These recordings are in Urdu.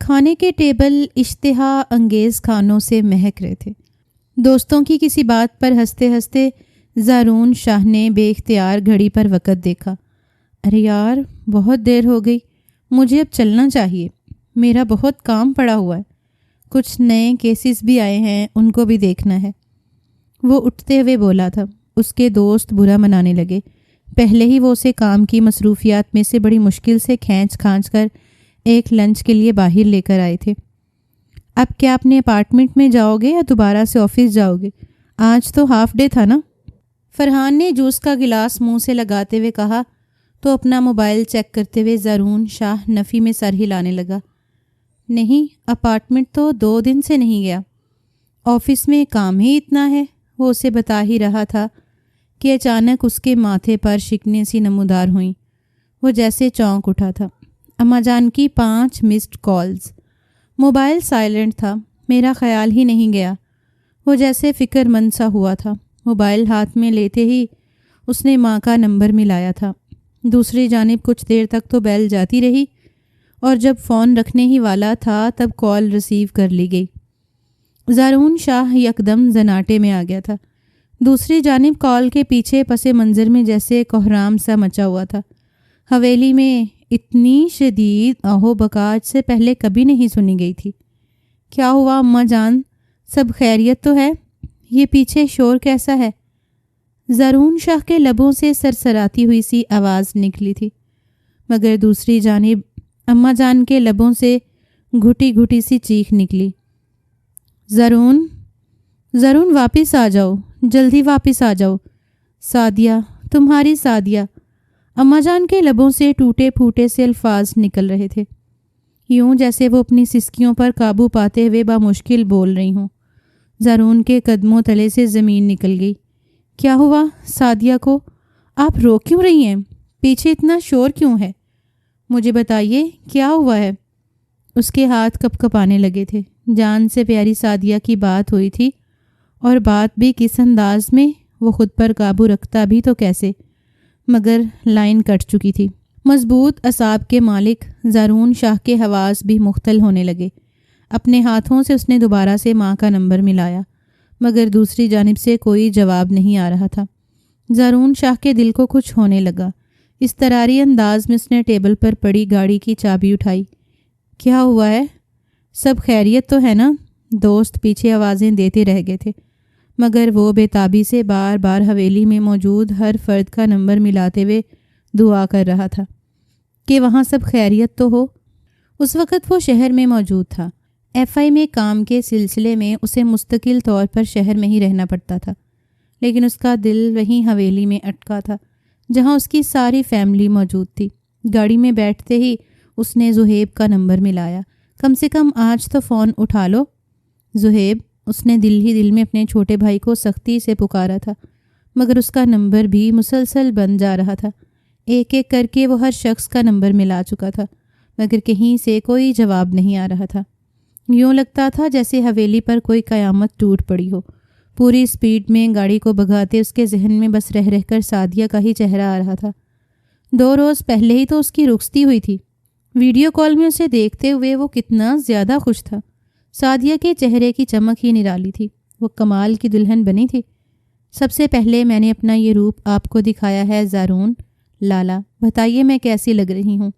کھانے کے ٹیبل اشتہا انگیز کھانوں سے مہک رہے تھے۔ دوستوں کی کسی بات پر ہنستے ہنستے زارون شاہ نے بے اختیار گھڑی پر وقت دیکھا۔ ارے یار، بہت دیر ہو گئی، مجھے اب چلنا چاہیے، میرا بہت کام پڑا ہوا ہے، کچھ نئے کیسز بھی آئے ہیں، ان کو بھی دیکھنا ہے۔ وہ اٹھتے ہوئے بولا تھا۔ اس کے دوست برا منانے لگے۔ پہلے ہی وہ اسے کام کی مصروفیات میں سے بڑی مشکل سے کھینچ کھانچ کر ایک لنچ کے لیے باہر لے کر آئے تھے۔ اب کیا اپنے اپارٹمنٹ میں جاؤ گے یا دوبارہ سے آفس جاؤ گے؟ آج تو ہاف ڈے تھا نا؟ فرحان نے جوس کا گلاس منہ سے لگاتے ہوئے کہا تو اپنا موبائل چیک کرتے ہوئے زارون شاہ نفی میں سر ہلانے لگا۔ نہیں، اپارٹمنٹ تو 2 دن سے نہیں گیا، آفس میں کام ہی اتنا ہے، وہ اسے بتا ہی رہا تھا کہ اچانک اس کے ماتھے پر شکنیں سی نمودار ہوئیں۔ وہ جیسے چونک اٹھا تھا۔ اماں جان کی 5 مسڈ کالز، موبائل سائلنٹ تھا، میرا خیال ہی نہیں گیا۔ وہ جیسے فکر مند سا ہوا تھا۔ موبائل ہاتھ میں لیتے ہی اس نے ماں کا نمبر ملایا تھا۔ دوسری جانب کچھ دیر تک تو بیل جاتی رہی اور جب فون رکھنے ہی والا تھا تب کال ریسیو کر لی گئی۔ زارون شاہ یکدم زناٹے میں آ گیا تھا۔ دوسری جانب کال کے پیچھے پس منظر میں جیسے کوہرام سا مچا ہوا تھا۔ حویلی میں اتنی شدید آہو بکاج سے پہلے کبھی نہیں سنی گئی تھی۔ کیا ہوا اماں جان، سب خیریت تو ہے؟ یہ پیچھے شور کیسا ہے؟ زارون شاہ کے لبوں سے سرسراتی ہوئی سی آواز نکلی تھی، مگر دوسری جانب اماں جان کے لبوں سے گھٹی گھٹی سی چیخ نکلی۔ زارون واپس آ جاؤ، جلدی واپس آ جاؤ، سعدیہ، تمہاری سعدیہ۔ اماں جان کے لبوں سے ٹوٹے پھوٹے سے الفاظ نکل رہے تھے، یوں جیسے وہ اپنی سسکیوں پر قابو پاتے ہوئے بامشکل بول رہی ہوں۔ زارون کے قدموں تلے سے زمین نکل گئی۔ کیا ہوا سعدیہ کو؟ آپ رو کیوں رہی ہیں؟ پیچھے اتنا شور کیوں ہے؟ مجھے بتائیے کیا ہوا ہے؟ اس کے ہاتھ کپ کپانے لگے تھے۔ جان سے پیاری سعدیہ کی بات ہوئی تھی، اور بات بھی کس انداز میں، وہ خود پر قابو رکھتا بھی تو کیسے، مگر لائن کٹ چکی تھی۔ مضبوط اعصاب کے مالک زارون شاہ کے حواس بھی مختل ہونے لگے۔ اپنے ہاتھوں سے اس نے دوبارہ سے ماں کا نمبر ملایا، مگر دوسری جانب سے کوئی جواب نہیں آ رہا تھا۔ زارون شاہ کے دل کو کچھ ہونے لگا۔ اضطراری انداز میں اس نے ٹیبل پر پڑی گاڑی کی چابی اٹھائی۔ کیا ہوا ہے؟ سب خیریت تو ہے نا؟ دوست پیچھے آوازیں دیتے رہ گئے تھے، مگر وہ بے تابی سے بار بار حویلی میں موجود ہر فرد کا نمبر ملاتے ہوئے دعا کر رہا تھا کہ وہاں سب خیریت تو ہو۔ اس وقت وہ شہر میں موجود تھا۔ ایف آئی میں کام کے سلسلے میں اسے مستقل طور پر شہر میں ہی رہنا پڑتا تھا، لیکن اس کا دل وہیں حویلی میں اٹکا تھا جہاں اس کی ساری فیملی موجود تھی۔ گاڑی میں بیٹھتے ہی اس نے زہیب کا نمبر ملایا۔ کم سے کم آج تو فون اٹھا لو زہیب، اس نے دل ہی دل میں اپنے چھوٹے بھائی کو سختی سے پکارا تھا، مگر اس کا نمبر بھی مسلسل بند جا رہا تھا۔ ایک ایک کر کے وہ ہر شخص کا نمبر ملا چکا تھا، مگر کہیں سے کوئی جواب نہیں آ رہا تھا۔ یوں لگتا تھا جیسے حویلی پر کوئی قیامت ٹوٹ پڑی ہو۔ پوری سپیڈ میں گاڑی کو بھگاتے اس کے ذہن میں بس رہ رہ کر سعدیہ کا ہی چہرہ آ رہا تھا۔ 2 روز پہلے ہی تو اس کی رخصتی ہوئی تھی۔ ویڈیو کال میں اسے دیکھتے ہوئے وہ کتنا زیادہ خوش تھا۔ سعدیہ کے چہرے کی چمک ہی نرالی تھی، وہ کمال کی دلہن بنی تھی۔ سب سے پہلے میں نے اپنا یہ روپ آپ کو دکھایا ہے زارون لالا، بتائیے میں کیسی لگ رہی ہوں؟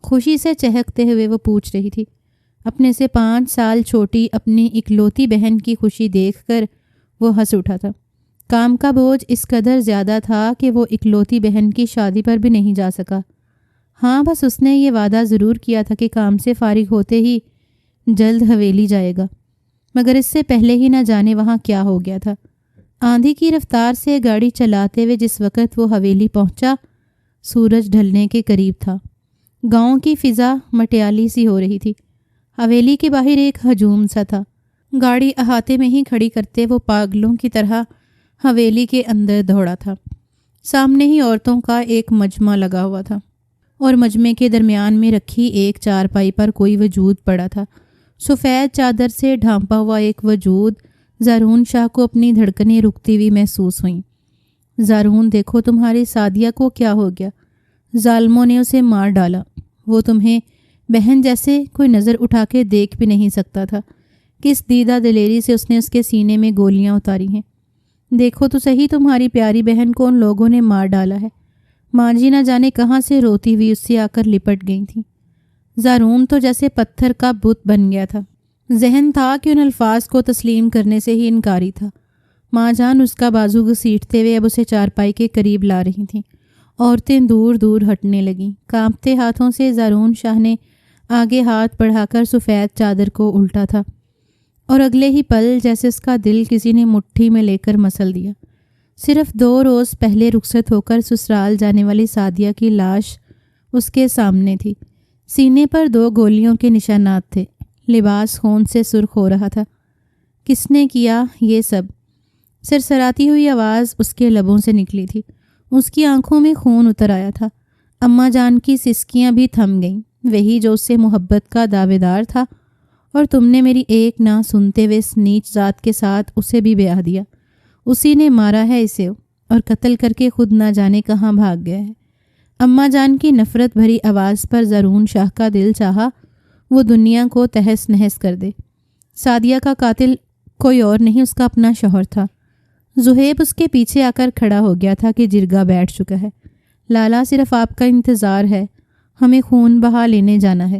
خوشی سے چہکتے ہوئے وہ پوچھ رہی تھی۔ اپنے سے 5 سال چھوٹی اپنی اکلوتی بہن کی خوشی دیکھ کر وہ ہنس اٹھا تھا۔ کام کا بوجھ اس قدر زیادہ تھا کہ وہ اکلوتی بہن کی شادی پر بھی نہیں جا سکا۔ ہاں، بس اس نے یہ وعدہ ضرور کیا تھا کہ کام سے فارغ ہوتے ہی جلد حویلی جائے گا، مگر اس سے پہلے ہی نہ جانے وہاں کیا ہو گیا تھا۔ آندھی کی رفتار سے گاڑی چلاتے ہوئے جس وقت وہ حویلی پہنچا، سورج ڈھلنے کے قریب تھا۔ گاؤں کی فضا مٹیالی سی ہو رہی تھی۔ حویلی کے باہر ایک ہجوم سا تھا۔ گاڑی احاطے میں ہی کھڑی کرتے وہ پاگلوں کی طرح حویلی کے اندر دوڑا تھا۔ سامنے ہی عورتوں کا ایک مجمع لگا ہوا تھا، اور مجمع کے درمیان میں رکھی ایک چارپائی پر کوئی وجود پڑا تھا۔ سفید چادر سے ڈھانپا ہوا ایک وجود زارون شاہ کو اپنی دھڑکنیں رکتی ہوئی محسوس ہوئیں۔ زارون، دیکھو تمہاری سعدیہ کو کیا ہو گیا، ظالموں نے اسے مار ڈالا، وہ تمہیں بہن جیسے کوئی نظر اٹھا کے دیکھ بھی نہیں سکتا تھا۔ کس دیدہ دلیری سے اس نے اس کے سینے میں گولیاں اتاری ہیں۔ دیکھو تو صحیح تمہاری پیاری بہن کو ان لوگوں نے مار ڈالا ہے۔ ماں جی نہ جانے کہاں سے روتی ہوئی اس سے آ کر لپٹ گئی تھیں۔ زارون تو جیسے پتھر کا بت بن گیا تھا۔ ذہن تھا کہ ان الفاظ کو تسلیم کرنے سے ہی انکاری تھا۔ ماں جان اس کا بازو گھسیٹتے ہوئے اب اسے چارپائی کے قریب لا رہی تھیں۔ عورتیں دور دور ہٹنے لگیں۔ کانپتے ہاتھوں سے زارون شاہ نے آگے ہاتھ بڑھا کر سفید چادر کو الٹا تھا اور اگلے ہی پل جیسے اس کا دل کسی نے مٹھی میں لے کر مسل دیا۔ صرف 2 روز پہلے رخصت ہو کر سسرال جانے والی سعدیہ کی لاش اس کے سامنے تھی۔ سینے پر 2 گولیوں کے نشانات تھے۔ لباس خون سے سرخ ہو رہا تھا۔ کس نے کیا یہ سب؟ سرسراتی ہوئی آواز اس کے لبوں سے نکلی تھی۔ اس کی آنکھوں میں خون اتر آیا تھا۔ اماں جان کی سسکیاں بھی تھم گئیں۔ وہی جو اس سے محبت کا دعوے دار تھا، اور تم نے میری ایک نہ سنتے ہوئے اس نیچ ذات کے ساتھ اسے بھی بیاہ دیا۔ اسی نے مارا ہے اسے اور قتل کر کے خود نہ جانے کہاں بھاگ گیا ہے۔ اماں جان کی نفرت بھری آواز پر زارون شاہ کا دل چاہا وہ دنیا کو تہس نہس کر دے۔ سعدیہ کا قاتل کوئی اور نہیں، اس کا اپنا شوہر تھا۔ زہیب اس کے پیچھے آ کر کھڑا ہو گیا تھا کہ جرگہ بیٹھ چکا ہے۔ لالا صرف آپ کا انتظار ہے، ہمیں خون بہا لینے جانا ہے۔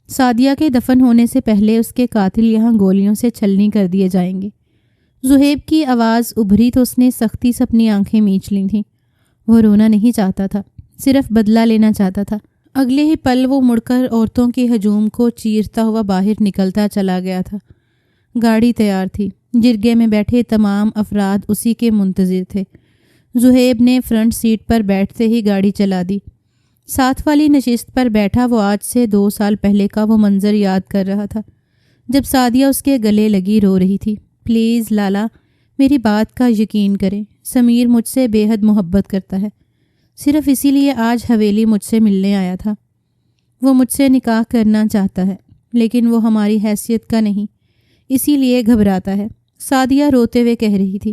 سعدیہ کے دفن ہونے سے پہلے اس کے قاتل یہاں گولیوں سے چھلنی کر دیے جائیں گے۔ زہیب کی آواز ابھری تو اس نے سختی سے اپنی آنکھیں میچ لی تھیں۔ وہ رونا نہیں چاہتا تھا، صرف بدلہ لینا چاہتا تھا۔ اگلے ہی پل وہ مڑ کر عورتوں کے ہجوم کو چیرتا ہوا باہر نکلتا چلا گیا تھا۔ گاڑی تیار تھی۔ جرگے میں بیٹھے تمام افراد اسی کے منتظر تھے۔ زہیب نے فرنٹ سیٹ پر بیٹھتے ہی گاڑی چلا دی۔ ساتھ والی نشست پر بیٹھا وہ آج سے 2 سال پہلے کا وہ منظر یاد کر رہا تھا جب سعدیہ اس کے گلے لگی رو رہی تھی۔ پلیز لالا، میری بات کا یقین کریں، سمیر مجھ سے بے حد محبت کرتا ہے۔ صرف اسی لیے آج حویلی مجھ سے ملنے آیا تھا۔ وہ مجھ سے نکاح کرنا چاہتا ہے، لیکن وہ ہماری حیثیت کا نہیں، اسی لیے گھبراتا ہے، سعدیہ روتے ہوئے کہہ رہی تھی۔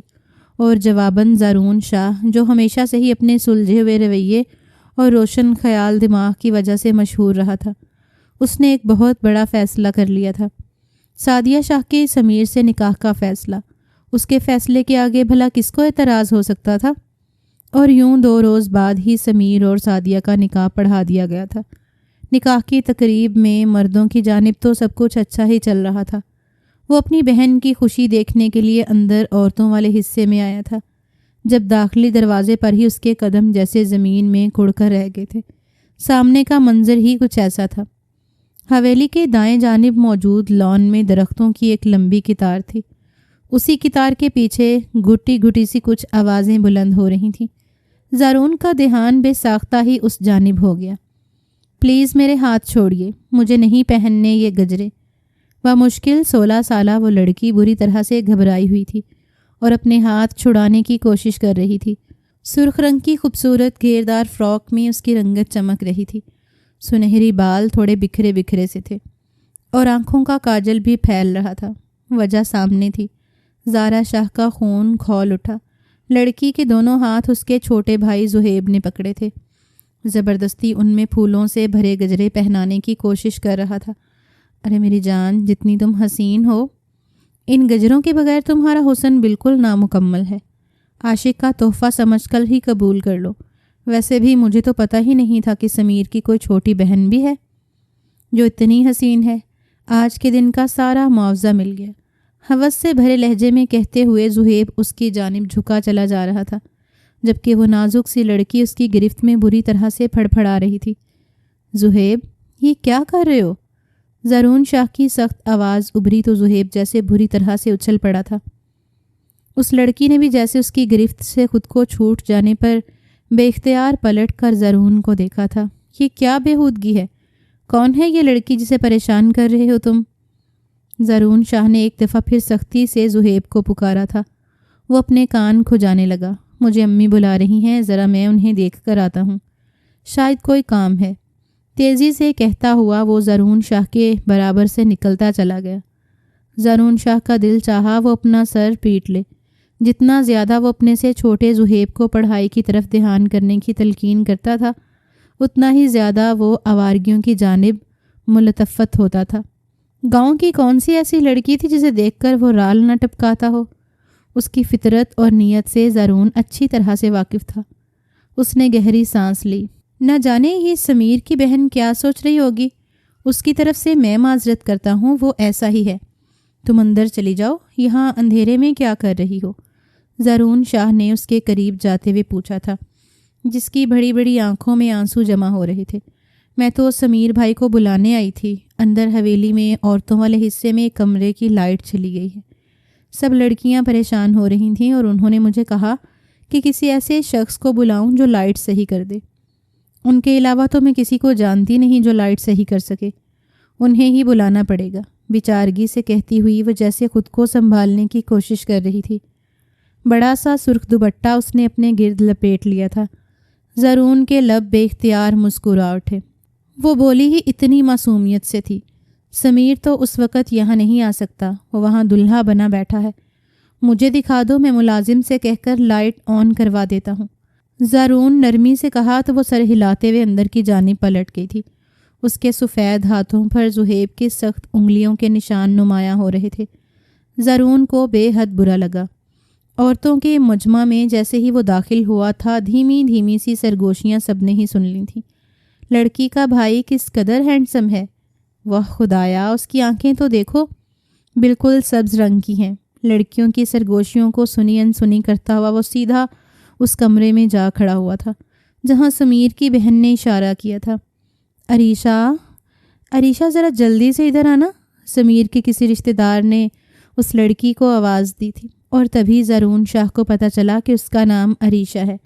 اور جواباً زارون شاہ، جو ہمیشہ سے ہی اپنے سلجھے ہوئے رویے اور روشن خیال دماغ کی وجہ سے مشہور رہا تھا، اس نے ایک بہت بڑا فیصلہ کر لیا تھا۔ سعدیہ شاہ کے سمیر سے نکاح کا فیصلہ۔ اس کے فیصلے کے آگے بھلا کس کو اعتراض ہو سکتا تھا؟ اور یوں 2 روز بعد ہی سمیر اور سعدیہ کا نکاح پڑھا دیا گیا تھا۔ نکاح کی تقریب میں مردوں کی جانب تو سب کچھ اچھا ہی چل رہا تھا۔ وہ اپنی بہن کی خوشی دیکھنے کے لیے اندر عورتوں والے حصے میں آیا تھا، جب داخلی دروازے پر ہی اس کے قدم جیسے زمین میں کڑ کر رہ گئے تھے۔ سامنے کا منظر ہی کچھ ایسا تھا۔ حویلی کے دائیں جانب موجود لان میں درختوں کی ایک لمبی قطار تھی۔ اسی قطار کے پیچھے گھٹی گھٹی سی کچھ آوازیں بلند ہو رہی تھیں۔ زارون کا دھیان بے ساختہ ہی اس جانب ہو گیا۔ پلیز میرے ہاتھ چھوڑیے، مجھے نہیں پہننے یہ گجرے۔ بمشکل 16 سالہ وہ لڑکی بری طرح سے گھبرائی ہوئی تھی اور اپنے ہاتھ چھڑانے کی کوشش کر رہی تھی۔ سرخ رنگ کی خوبصورت گھیردار فراک میں اس کی رنگت چمک رہی تھی۔ سنہری بال تھوڑے بکھرے بکھرے سے تھے اور آنکھوں کا کاجل بھی پھیل رہا تھا۔ وجہ سامنے تھی۔ زارا شاہ کا خون کھول اٹھا۔ لڑکی کے دونوں ہاتھ اس کے چھوٹے بھائی زہیب نے پکڑے تھے۔ زبردستی ان میں پھولوں سے بھرے گجرے پہنانے کی کوشش کر رہا تھا۔ ارے میری جان، جتنی تم حسین ہو، ان گجروں کے بغیر تمہارا حسن بالکل نامکمل ہے۔ عاشق کا تحفہ سمجھ کر ہی قبول کر لو۔ ویسے بھی مجھے تو پتہ ہی نہیں تھا کہ سمیر کی کوئی چھوٹی بہن بھی ہے جو اتنی حسین ہے۔ آج کے دن کا سارا معاوضہ مل گیا، ہوس سے بھرے لہجے میں کہتے ہوئے زہیب اس کی جانب جھکا چلا جا رہا تھا، جبکہ وہ نازک سی لڑکی اس کی گرفت میں بری طرح سے پھڑپھڑا رہی تھی۔ زہیب، یہ کیا کر رہے ہو؟ زارون شاہ کی سخت آواز ابھری تو زہیب جیسے بری طرح سے اچھل پڑا تھا۔ اس لڑکی نے بھی جیسے اس کی گرفت سے خود کو چھوٹ جانے پر بے اختیار پلٹ کر زارون کو دیکھا تھا۔ یہ کیا بےہودگی ہے؟ کون ہے یہ لڑکی جسے پریشان کر رہے ہو تم؟ زارون شاہ نے ایک دفعہ پھر سختی سے زہیب کو پکارا تھا۔ وہ اپنے کان کھجانے لگا۔ مجھے امی بلا رہی ہیں، ذرا میں انہیں دیکھ کر آتا ہوں، شاید کوئی کام ہے۔ تیزی سے کہتا ہوا وہ زارون شاہ کے برابر سے نکلتا چلا گیا۔ زارون شاہ کا دل چاہا وہ اپنا سر پیٹ لے۔ جتنا زیادہ وہ اپنے سے چھوٹے زہیب کو پڑھائی کی طرف دھیان کرنے کی تلقین کرتا تھا، اتنا ہی زیادہ وہ آوارگیوں کی جانب ملتفت ہوتا تھا۔ گاؤں کی کون سی ایسی لڑکی تھی جسے دیکھ کر وہ رال نہ ٹپکاتا ہو؟ اس کی فطرت اور نیت سے زارون اچھی طرح سے واقف تھا۔ اس نے گہری سانس لی۔ نہ جانے یہ سمیر کی بہن کیا سوچ رہی ہوگی۔ اس کی طرف سے میں معذرت کرتا ہوں، وہ ایسا ہی ہے۔ تم اندر چلی جاؤ، یہاں اندھیرے میں کیا کر رہی ہو؟ زارون شاہ نے اس کے قریب جاتے ہوئے پوچھا تھا، جس کی بڑی بڑی آنکھوں میں آنسو جمع ہو رہے تھے۔ میں تو سمیر بھائی کو بلانے آئی تھی۔ اندر حویلی میں عورتوں والے حصے میں ایک کمرے کی لائٹ چلی گئی ہے۔ سب لڑکیاں پریشان ہو رہی تھیں اور انہوں نے مجھے کہا کہ کسی ایسے شخص کو بلاؤں جو لائٹ صحیح کر دے۔ ان کے علاوہ تو میں کسی کو جانتی نہیں جو لائٹ صحیح کر سکے۔ انہیں ہی بلانا پڑے گا، بیچارگی سے کہتی ہوئی وہ جیسے خود کو سنبھالنے کی کوشش کر رہی تھی۔ بڑا سا سرخ دوپٹہ اس نے اپنے گرد لپیٹ لیا تھا۔ زارون کے لب بے اختیار مسکرا اٹھے۔ وہ بولی ہی اتنی معصومیت سے تھی، سمیر تو اس وقت یہاں نہیں آ سکتا، وہ وہاں دلہا بنا بیٹھا ہے۔ مجھے دکھا دو، میں ملازم سے کہہ کر لائٹ آن کروا دیتا ہوں۔ زارون نرمی سے کہا تو وہ سر ہلاتے ہوئے اندر کی جانب پلٹ گئی تھی۔ اس کے سفید ہاتھوں پر زہیب کی سخت انگلیوں کے نشان نمایاں ہو رہے تھے۔ زارون کو بے حد برا لگا۔ عورتوں کے مجمع میں جیسے ہی وہ داخل ہوا تھا، دھیمی دھیمی سی سرگوشیاں سب نے ہی سن لی تھیں۔ لڑکی کا بھائی کس قدر ہینڈسم ہے، واہ خدایا، اس کی آنکھیں تو دیکھو، بالکل سبز رنگ کی ہیں۔ لڑکیوں کی سرگوشیوں کو سنی انسنی کرتا ہوا وہ سیدھا اس کمرے میں جا کھڑا ہوا تھا جہاں سمیر کی بہن نے اشارہ کیا تھا۔ عریشہ ذرا جلدی سے ادھر آنا، سمیر کے کسی رشتہ دار نے اس لڑکی کو آواز دی تھی، اور تبھی زارون شاہ کو پتہ چلا کہ اس کا نام عریشہ ہے۔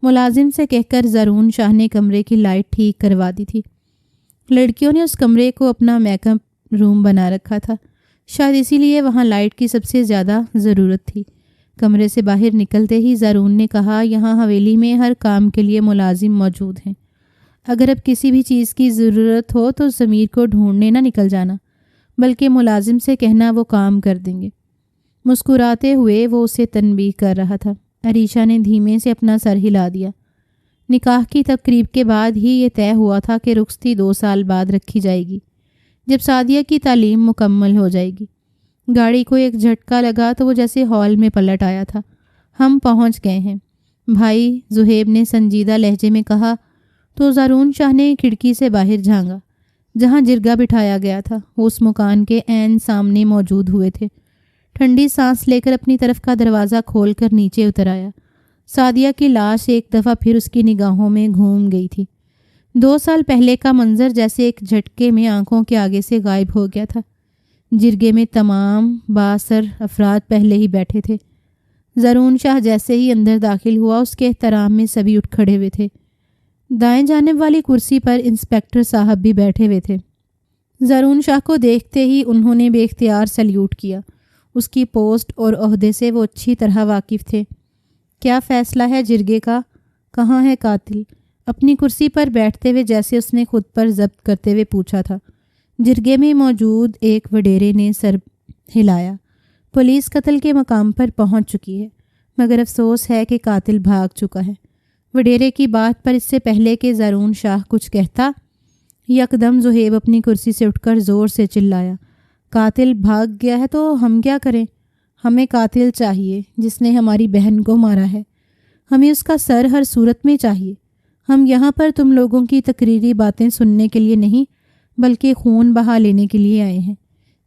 ملازم سے کہہ کر زارون شاہ نے کمرے کی لائٹ ٹھیک کروا دی تھی۔ لڑکیوں نے اس کمرے کو اپنا میک اپ روم بنا رکھا تھا، شاید اسی لیے وہاں لائٹ کی سب سے زیادہ ضرورت تھی۔ کمرے سے باہر نکلتے ہی زارون نے کہا، یہاں حویلی میں ہر کام کے لیے ملازم موجود ہیں، اگر اب کسی بھی چیز کی ضرورت ہو تو ضمیر کو ڈھونڈنے نہ نکل جانا، بلکہ ملازم سے کہنا، وہ کام کر دیں گے۔ مسکراتے ہوئے وہ اسے تنبیہ کر رہا تھا۔ عریشہ نے دھیمے سے اپنا سر ہلا دیا۔ نکاح کی تقریب کے بعد ہی یہ طے ہوا تھا کہ رخصتی 2 سال بعد رکھی جائے گی، جب سعدیہ کی تعلیم مکمل ہو جائے گی۔ گاڑی کو ایک جھٹکا لگا تو وہ جیسے ہال میں پلٹ آیا تھا۔ ہم پہنچ گئے ہیں بھائی، زہیب نے سنجیدہ لہجے میں کہا تو زارون شاہ نے کھڑکی سے باہر جھانکا۔ جہاں جرگہ بٹھایا گیا تھا وہ اس مکان کے عین سامنے موجود ہوئے تھے۔ ٹھنڈی سانس لے کر اپنی طرف کا دروازہ کھول کر نیچے اتر آیا۔ سعدیہ کی لاش ایک دفعہ پھر اس کی نگاہوں میں گھوم گئی تھی۔ 2 سال پہلے کا منظر جیسے ایک جھٹکے میں آنکھوں کے آگے سے غائب ہو گیا تھا۔ جرگے میں تمام بااثر افراد پہلے ہی بیٹھے تھے۔ زارون شاہ جیسے ہی اندر داخل ہوا، اس کے احترام میں سبھی اٹھ کھڑے ہوئے تھے۔ دائیں جانب والی کرسی پر انسپکٹر صاحب بھی بیٹھے ہوئے تھے۔ زارون شاہ کو دیکھتے ہی انہوں نے بے اختیار سلیوٹ کیا۔ اس کی پوسٹ اور عہدے سے وہ اچھی طرح واقف تھے۔ کیا فیصلہ ہے جرگے کا؟ کہاں ہے قاتل؟ اپنی کرسی پر بیٹھتے ہوئے جیسے اس نے خود پر ضبط کرتے ہوئے پوچھا تھا۔ جرگے میں موجود ایک وڈیرے نے سر ہلایا۔ پولیس قتل کے مقام پر پہنچ چکی ہے، مگر افسوس ہے کہ قاتل بھاگ چکا ہے۔ وڈیرے کی بات پر اس سے پہلے کہ زارون شاہ کچھ کہتا، یکدم زہیب اپنی کرسی سے اٹھ کر زور سے چلایا، قاتل بھاگ گیا ہے تو ہم کیا کریں؟ ہمیں قاتل چاہیے جس نے ہماری بہن کو مارا ہے۔ ہمیں اس کا سر ہر صورت میں چاہیے۔ ہم یہاں پر تم لوگوں کی تقریری باتیں سننے کے لیے نہیں، بلکہ خون بہا لینے کے لیے آئے ہیں۔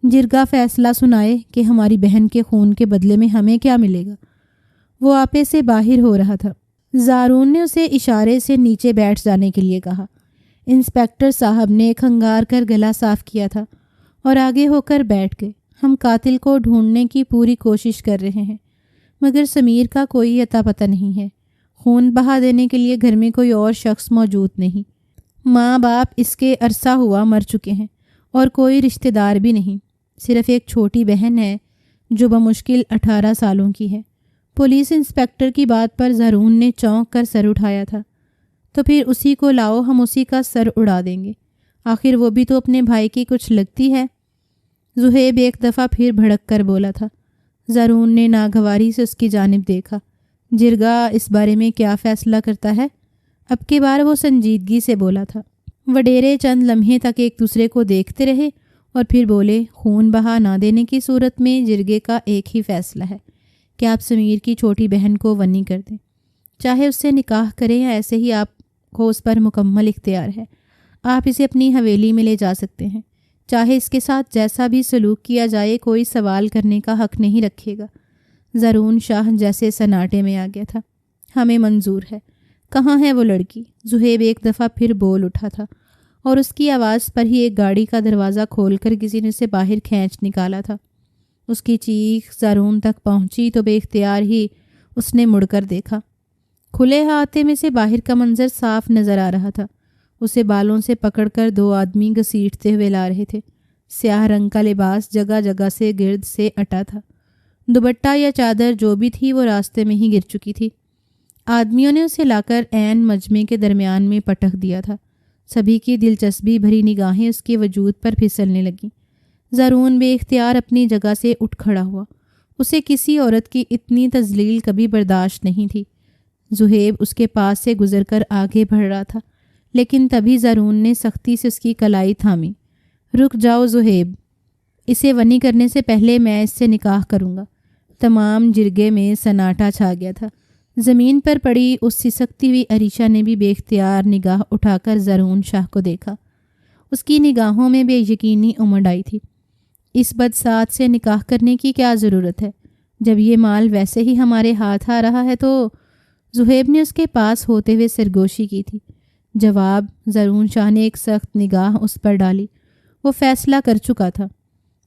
جرگہ فیصلہ سنائے کہ ہماری بہن کے خون کے بدلے میں ہمیں کیا ملے گا۔ وہ آپے سے باہر ہو رہا تھا۔ زارون نے اسے اشارے سے نیچے بیٹھ جانے کے لیے کہا۔ انسپکٹر صاحب نے کھنگار کر گلا صاف کیا تھا اور آگے ہو کر بیٹھ گئے۔ ہم قاتل کو ڈھونڈنے کی پوری کوشش کر رہے ہیں، مگر سمیر کا کوئی اتا پتہ نہیں ہے۔ خون بہا دینے کے لیے گھر میں کوئی اور شخص موجود نہیں۔ ماں باپ اس کے عرصہ ہوا مر چکے ہیں اور کوئی رشتہ دار بھی نہیں، صرف ایک چھوٹی بہن ہے جو بمشکل 18 سالوں کی ہے۔ پولیس انسپکٹر کی بات پر زارون نے چونک کر سر اٹھایا تھا۔ تو پھر اسی کو لاؤ، ہم اسی کا سر اڑا دیں گے، آخر وہ بھی تو اپنے بھائی کی کچھ لگتی ہے۔ زہیب ایک دفعہ پھر بھڑک کر بولا تھا۔ زارون نے ناگواری سے اس کی جانب دیکھا۔ جرگہ اس بارے میں کیا فیصلہ کرتا ہے؟ اب کی بار وہ سنجیدگی سے بولا تھا۔ وڈیرے چند لمحے تک ایک دوسرے کو دیکھتے رہے اور پھر بولے، خون بہا نہ دینے کی صورت میں جرگے کا ایک ہی فیصلہ ہے کہ آپ سمیر کی چھوٹی بہن کو ونی کر دیں، چاہے اس سے نکاح کریں یا ایسے ہی آپ کو اس پر مکمل اختیار ہے۔ آپ اسے اپنی حویلی میں لے جا سکتے ہیں، چاہے اس کے ساتھ جیسا بھی سلوک کیا جائے کوئی سوال کرنے کا حق نہیں رکھے گا۔ زرون شاہ جیسے سناٹے میں آ گیا تھا۔ ہمیں منظور ہے، کہاں ہے وہ لڑکی؟ زہیب ایک دفعہ پھر بول اٹھا تھا اور اس کی آواز پر ہی ایک گاڑی کا دروازہ کھول کر کسی نے اسے باہر کھینچ نکالا تھا۔ اس کی چیخ زرون تک پہنچی تو بے اختیار ہی اس نے مڑ کر دیکھا۔ کھلے احاطے میں سے باہر کا منظر صاف نظر آ رہا تھا۔ اسے بالوں سے پکڑ کر 2 آدمی گھسیٹتے ہوئے لا رہے تھے۔ سیاہ رنگ کا لباس جگہ جگہ سے گرد سے اٹا تھا۔ دوپٹہ یا چادر جو بھی تھی وہ راستے میں ہی گر چکی تھی۔ آدمیوں نے اسے لا کر عین مجمع کے درمیان میں پٹک دیا تھا۔ سبھی کی دلچسپی بھری نگاہیں اس کے وجود پر پھسلنے لگیں۔ زرون بے اختیار اپنی جگہ سے اٹھ کھڑا ہوا۔ اسے کسی عورت کی اتنی تذلیل کبھی برداشت نہیں تھی۔ زہیب اس کے پاس سے گزر کر آگے بڑھ رہا تھا، لیکن تبھی زرون نے سختی سے اس کی کلائی تھامی۔ رک جاؤ زہیب، اسے ونی کرنے سے پہلے میں اس سے نکاح کروں گا۔ تمام جرگے میں سناٹا چھا گیا تھا۔ زمین پر پڑی اس سسکتی ہوئی عریشہ نے بھی بے اختیار نگاہ اٹھا کر زرون شاہ کو دیکھا۔ اس کی نگاہوں میں بے یقینی امڑ آئی تھی۔ اس بدسات سے نکاح کرنے کی کیا ضرورت ہے جب یہ مال ویسے ہی ہمارے ہاتھ آ رہا ہے تو؟ زہیب نے اس کے پاس ہوتے ہوئے سرگوشی کی تھی۔ جواب زرون شاہ نے ایک سخت نگاہ اس پر ڈالی۔ وہ فیصلہ کر چکا تھا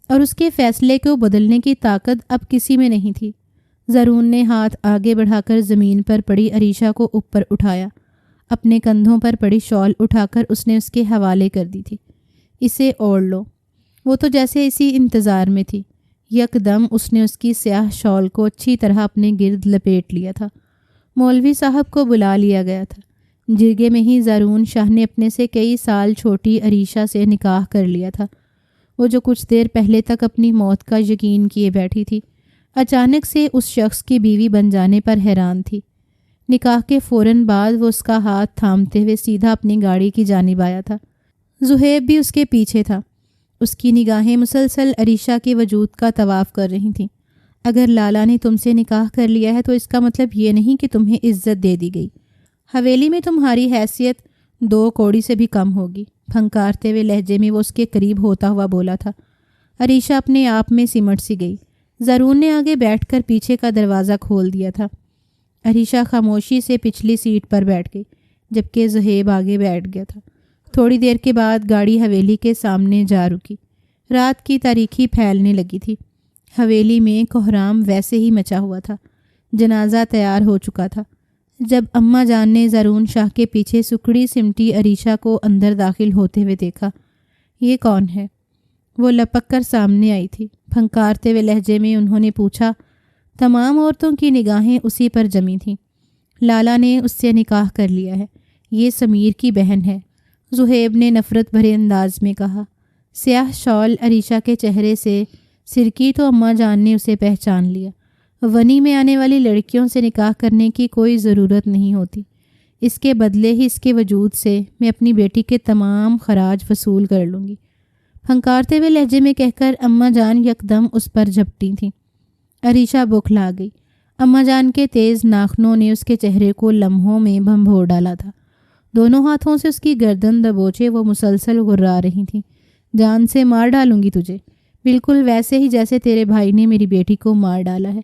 اور اس کے فیصلے کو بدلنے کی طاقت اب کسی میں نہیں تھی۔ زرون نے ہاتھ آگے بڑھا کر زمین پر پڑی عریشہ کو اوپر اٹھایا۔ اپنے کندھوں پر پڑی شال اٹھا کر اس نے اس کے حوالے کر دی تھی۔ اسے اوڑھ لو۔ وہ تو جیسے اسی انتظار میں تھی۔ یک دم اس نے اس کی سیاہ شال کو اچھی طرح اپنے گرد لپیٹ لیا تھا۔ مولوی صاحب کو بلا لیا گیا تھا۔ جرگے میں ہی زرون شاہ نے اپنے سے کئی سال چھوٹی عریشہ سے نکاح کر لیا تھا۔ وہ جو کچھ دیر پہلے تک اپنی موت کا یقین کیے بیٹھی تھی، اچانک سے اس شخص کی بیوی بن جانے پر حیران تھی۔ نکاح کے فوراً بعد وہ اس کا ہاتھ تھامتے ہوئے سیدھا اپنی گاڑی کی جانب آیا تھا۔ زہیب بھی اس کے پیچھے تھا۔ اس کی نگاہیں مسلسل عریشہ کے وجود کا طواف کر رہی تھیں۔ اگر لالا نے تم سے نکاح کر لیا ہے تو اس کا مطلب یہ نہیں کہ تمہیں عزت دے دی گئی۔ حویلی میں تمہاری حیثیت 2 کوڑی سے بھی کم ہوگی۔ پھنکارتے ہوئے لہجے میں وہ اس کے قریب ہوتا ہوا بولا تھا۔ عریشہ اپنے آپ میں سمٹ سی گئی۔ زرون نے آگے بیٹھ کر پیچھے کا دروازہ کھول دیا تھا۔ عریشہ خاموشی سے پچھلی سیٹ پر بیٹھ گئی، جبکہ زہیب آگے بیٹھ گیا تھا۔ تھوڑی دیر کے بعد گاڑی حویلی کے سامنے جا رکی۔ رات کی تاریکی پھیلنے لگی تھی۔ حویلی میں کوہرام ویسے ہی مچا ہوا تھا۔ جنازہ تیار ہو چکا تھا۔ جب اماں جان نے زرون شاہ کے پیچھے سکڑی سمٹی عریشہ کو اندر داخل ہوتے ہوئے دیکھا، یہ کون ہے؟ وہ لپک کر سامنے آئی تھی۔ پھنکارتے ہوئے لہجے میں انہوں نے پوچھا۔ تمام عورتوں کی نگاہیں اسی پر جمی تھیں۔ لالا نے اس سے نکاح کر لیا ہے، یہ سمیر کی بہن ہے، زہیب نے نفرت بھرے انداز میں کہا۔ سیاہ شال عریشہ کے چہرے سے سرکی تو اماں جان نے اسے پہچان لیا۔ ونی میں آنے والی لڑکیوں سے نکاح کرنے کی کوئی ضرورت نہیں ہوتی، اس کے بدلے ہی اس کے وجود سے میں اپنی بیٹی کے تمام خراج وصول کر لوں گی، پھنکارتے ہوئے لہجے میں کہہ کر اماں جان یکدم اس پر جھپٹی تھیں۔ عریشہ بوکھلا گئی۔ اماں جان کے تیز ناخنوں نے اس کے چہرے کو لمحوں میں بھنبھور ڈالا تھا۔ دونوں ہاتھوں سے اس کی گردن دبوچے وہ مسلسل گرا رہی تھیں۔ جان سے مار ڈالوں گی تجھے، بالکل ویسے ہی جیسے تیرے بھائی نے میری بیٹی کو مار ڈالا ہے۔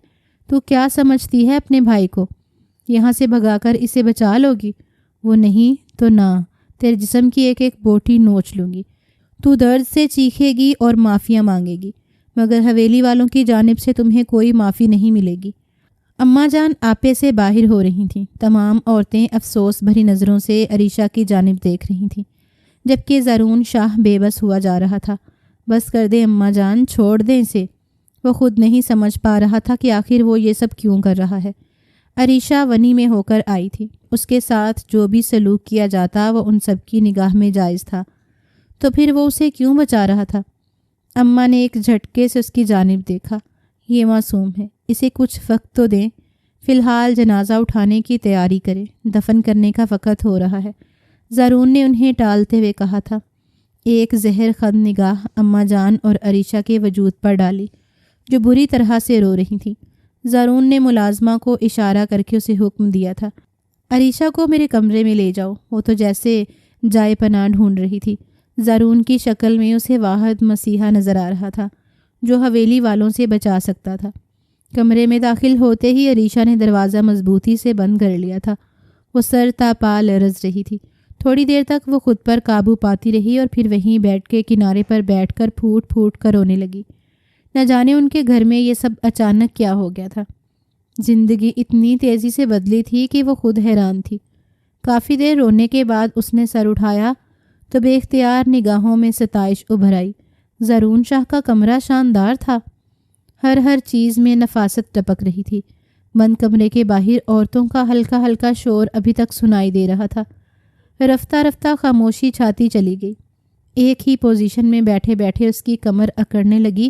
تو کیا سمجھتی ہے اپنے بھائی کو؟ یہاں سے بھگا کر اسے بچا لوگی؟ وہ نہیں تو نہ، تیرے جسم کی ایک ایک بوٹی نوچ لوں گی۔ تو درد سے چیخے گی اور معافیاں مانگے گی، مگر حویلی والوں کی جانب سے تمہیں کوئی معافی نہیں ملے گی۔ اماں جان آپے سے باہر ہو رہی تھیں۔ تمام عورتیں افسوس بھری نظروں سے عریشہ کی جانب دیکھ رہی تھیں، جبکہ زرون شاہ بے بس ہوا جا رہا تھا۔ بس کر دیں اماں جان، چھوڑ دیں اسے۔ وہ خود نہیں سمجھ پا رہا تھا کہ آخر وہ یہ سب کیوں کر رہا ہے۔ عریشہ ونی میں ہو کر آئی تھی۔ اس کے ساتھ جو بھی سلوک کیا جاتا وہ ان سب کی نگاہ میں جائز تھا، تو پھر وہ اسے کیوں بچا رہا تھا؟ اماں نے ایک جھٹکے سے اس کی جانب دیکھا۔ یہ معصوم ہے، اسے کچھ وقت تو دیں۔ فی الحال جنازہ اٹھانے کی تیاری کریں، دفن کرنے کا وقت ہو رہا ہے۔ زارون نے انہیں ٹالتے ہوئے کہا تھا۔ ایک زہر خند نگاہ اماں جان اور عریشہ کے وجود پر ڈالی جو بری طرح سے رو رہی تھیں۔ زارون نے ملازمہ کو اشارہ کر کے اسے حکم دیا تھا، عریشہ کو میرے کمرے میں لے جاؤ۔ وہ تو جیسے جائے پناہ ڈھونڈ رہی تھی۔ زارون کی شکل میں اسے واحد مسیحا نظر آ رہا تھا جو حویلی والوں سے بچا سکتا تھا۔ کمرے میں داخل ہوتے ہی عریشہ نے دروازہ مضبوطی سے بند کر لیا تھا۔ وہ سر تا پا لرز رہی تھی۔ تھوڑی دیر تک وہ خود پر قابو پاتی رہی اور پھر وہیں بیٹھ کے کنارے پر بیٹھ کر پھوٹ پھوٹ کر رونے لگی۔ نہ جانے ان کے گھر میں یہ سب اچانک کیا ہو گیا تھا۔ زندگی اتنی تیزی سے بدلی تھی کہ وہ خود حیران تھی۔ کافی دیر رونے کے بعد اس نے سر اٹھایا تو بے اختیار نگاہوں میں ستائش ابھر آئی۔ زارون شاہ کا کمرہ شاندار تھا۔ ہر چیز میں نفاست ٹپک رہی تھی۔ بند کمرے کے باہر عورتوں کا ہلکا ہلکا شور ابھی تک سنائی دے رہا تھا۔ رفتہ رفتہ خاموشی چھاتی چلی گئی۔ ایک ہی پوزیشن میں بیٹھے بیٹھے اس کی کمر اکڑنے لگی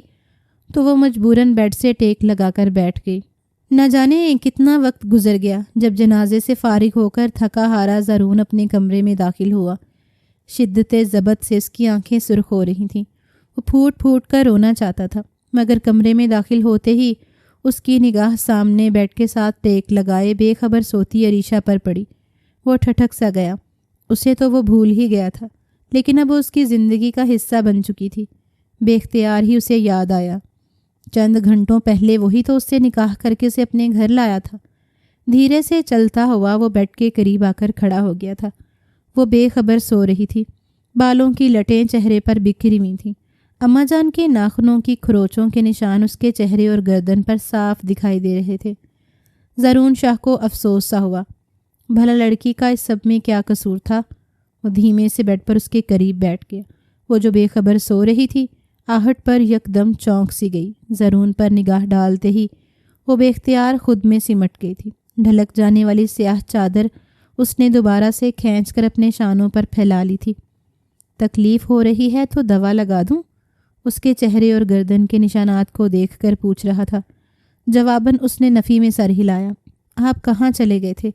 تو وہ مجبوراً بیڈ سے ٹیک لگا کر بیٹھ گئی۔ نہ جانے کتنا وقت گزر گیا جب جنازے سے فارغ ہو کر تھکا ہارا زارون اپنے کمرے میں داخل ہوا۔ شدت ضبط سے اس کی آنکھیں سرخ ہو رہی تھیں۔ وہ پھوٹ پھوٹ کر رونا چاہتا تھا، مگر کمرے میں داخل ہوتے ہی اس کی نگاہ سامنے بیڈ کے ساتھ ٹیک لگائے بے خبر سوتی عریشہ پر پڑی۔ وہ ٹھٹک سا گیا۔ اسے تو وہ بھول ہی گیا تھا، لیکن اب وہ اس کی زندگی کا حصہ بن چکی تھی۔ بے اختیار ہی اسے یاد آیا، چند گھنٹوں پہلے وہی تو اس سے نکاح کر کے اسے اپنے گھر لایا تھا۔ دھیرے سے چلتا ہوا وہ بیڈ کے قریب آ کر کھڑا ہو گیا تھا۔ وہ بے خبر سو رہی تھی۔ بالوں کی لٹیں چہرے پر بکھری ہوئی تھیں۔ اماں جان کے ناخنوں کی کھروچوں کے نشان اس کے چہرے اور گردن پر صاف دکھائی دے رہے تھے۔ زارون شاہ کو افسوس سا ہوا۔ بھلا لڑکی کا اس سب میں کیا قصور تھا؟ وہ دھیمے سے بیڈ پر اس کے قریب بیٹھ گیا۔ وہ جو بے خبر سو رہی تھی، آہٹ پر یکدم چونک سی گئی۔ زارون پر نگاہ ڈالتے ہی وہ بے اختیار خود میں سمٹ گئی تھی۔ ڈھلک جانے والی سیاہ چادر اس نے دوبارہ سے کھینچ کر اپنے شانوں پر پھیلا لی تھی۔ تکلیف ہو رہی ہے تو دوا لگا دوں؟ اس کے چہرے اور گردن کے نشانات کو دیکھ کر پوچھ رہا تھا۔ جواباً اس نے نفی میں سر ہلایا۔ آپ کہاں چلے گئے تھے؟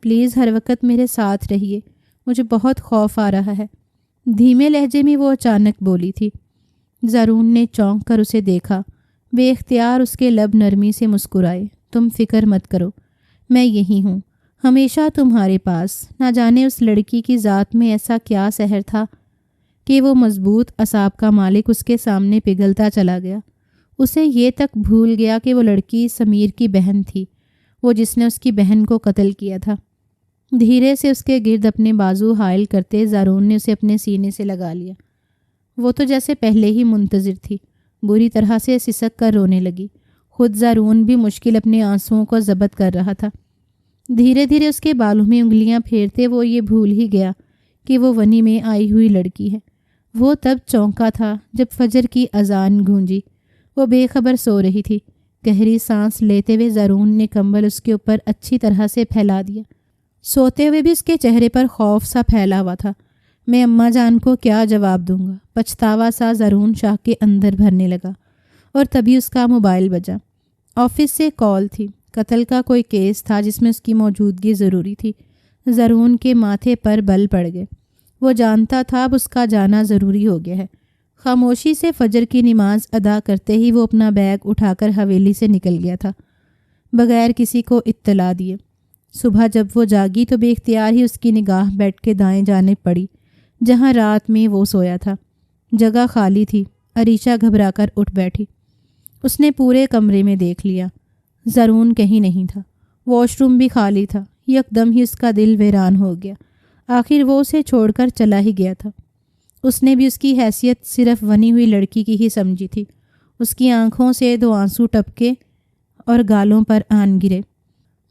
پلیز ہر وقت میرے ساتھ رہیے، مجھے بہت خوف آ رہا ہے، دھیمے لہجے میں وہ اچانک بولی تھی۔ زارون نے چونک کر اسے دیکھا۔ بے اختیار اس کے لب نرمی سے مسکرائے۔ تم فکر مت کرو، میں یہی ہوں، ہمیشہ تمہارے پاس۔ نہ جانے اس لڑکی کی ذات میں ایسا کیا سحر تھا کہ وہ مضبوط اعصاب کا مالک اس کے سامنے پگھلتا چلا گیا۔ اسے یہ تک بھول گیا کہ وہ لڑکی سمیر کی بہن تھی، وہ جس نے اس کی بہن کو قتل کیا تھا۔ دھیرے سے اس کے گرد اپنے بازو حائل کرتے زارون نے اسے اپنے سینے سے لگا لیا۔ وہ تو جیسے پہلے ہی منتظر تھی، بری طرح سے سسک کر رونے لگی۔ خود زارون بھی مشکل اپنے آنسوؤں کو ضبط کر رہا تھا۔ دھیرے دھیرے اس کے بالوں میں انگلیاں پھیرتے وہ یہ بھول ہی گیا کہ وہ ونی میں آئی ہوئی لڑکی ہے۔ وہ تب چونکا تھا جب فجر کی اذان گونجی۔ وہ بے خبر سو رہی تھی۔ گہری سانس لیتے ہوئے زارون نے کمبل اس کے اوپر اچھی طرح سے پھیلا دیا۔ سوتے ہوئے بھی اس کے چہرے پر خوف سا پھیلا ہوا تھا۔ میں اماں جان کو کیا جواب دوں گا؟ پچھتاوا سا زارون شاہ کے اندر بھرنے لگا۔ اور تبھی اس کا موبائل بجا۔ آفس سے کال تھی۔ قتل کا کوئی کیس تھا جس میں اس کی موجودگی ضروری تھی۔ زارون کے ماتھے پر بل پڑ گئے۔ وہ جانتا تھا اب اس کا جانا ضروری ہو گیا ہے۔ خاموشی سے فجر کی نماز ادا کرتے ہی وہ اپنا بیگ اٹھا کر حویلی سے نکل گیا تھا، بغیر کسی کو اطلاع دیے۔ صبح جب وہ جاگی تو بے اختیار ہی اس کی نگاہ بیڈ کے دائیں جانب پڑی جہاں رات میں وہ سویا تھا۔ جگہ خالی تھی۔ عریشہ گھبرا کر اٹھ بیٹھی۔ اس نے پورے کمرے میں دیکھ لیا، زارون کہیں نہیں تھا۔ واش روم بھی خالی تھا۔ یکدم ہی اس کا دل ویران ہو گیا۔ آخر وہ اسے چھوڑ کر چلا ہی گیا تھا۔ اس نے بھی اس کی حیثیت صرف ونی ہوئی لڑکی کی ہی سمجھی تھی۔ اس کی آنکھوں سے 2 آنسو ٹپکے اور گالوں پر آن گرے۔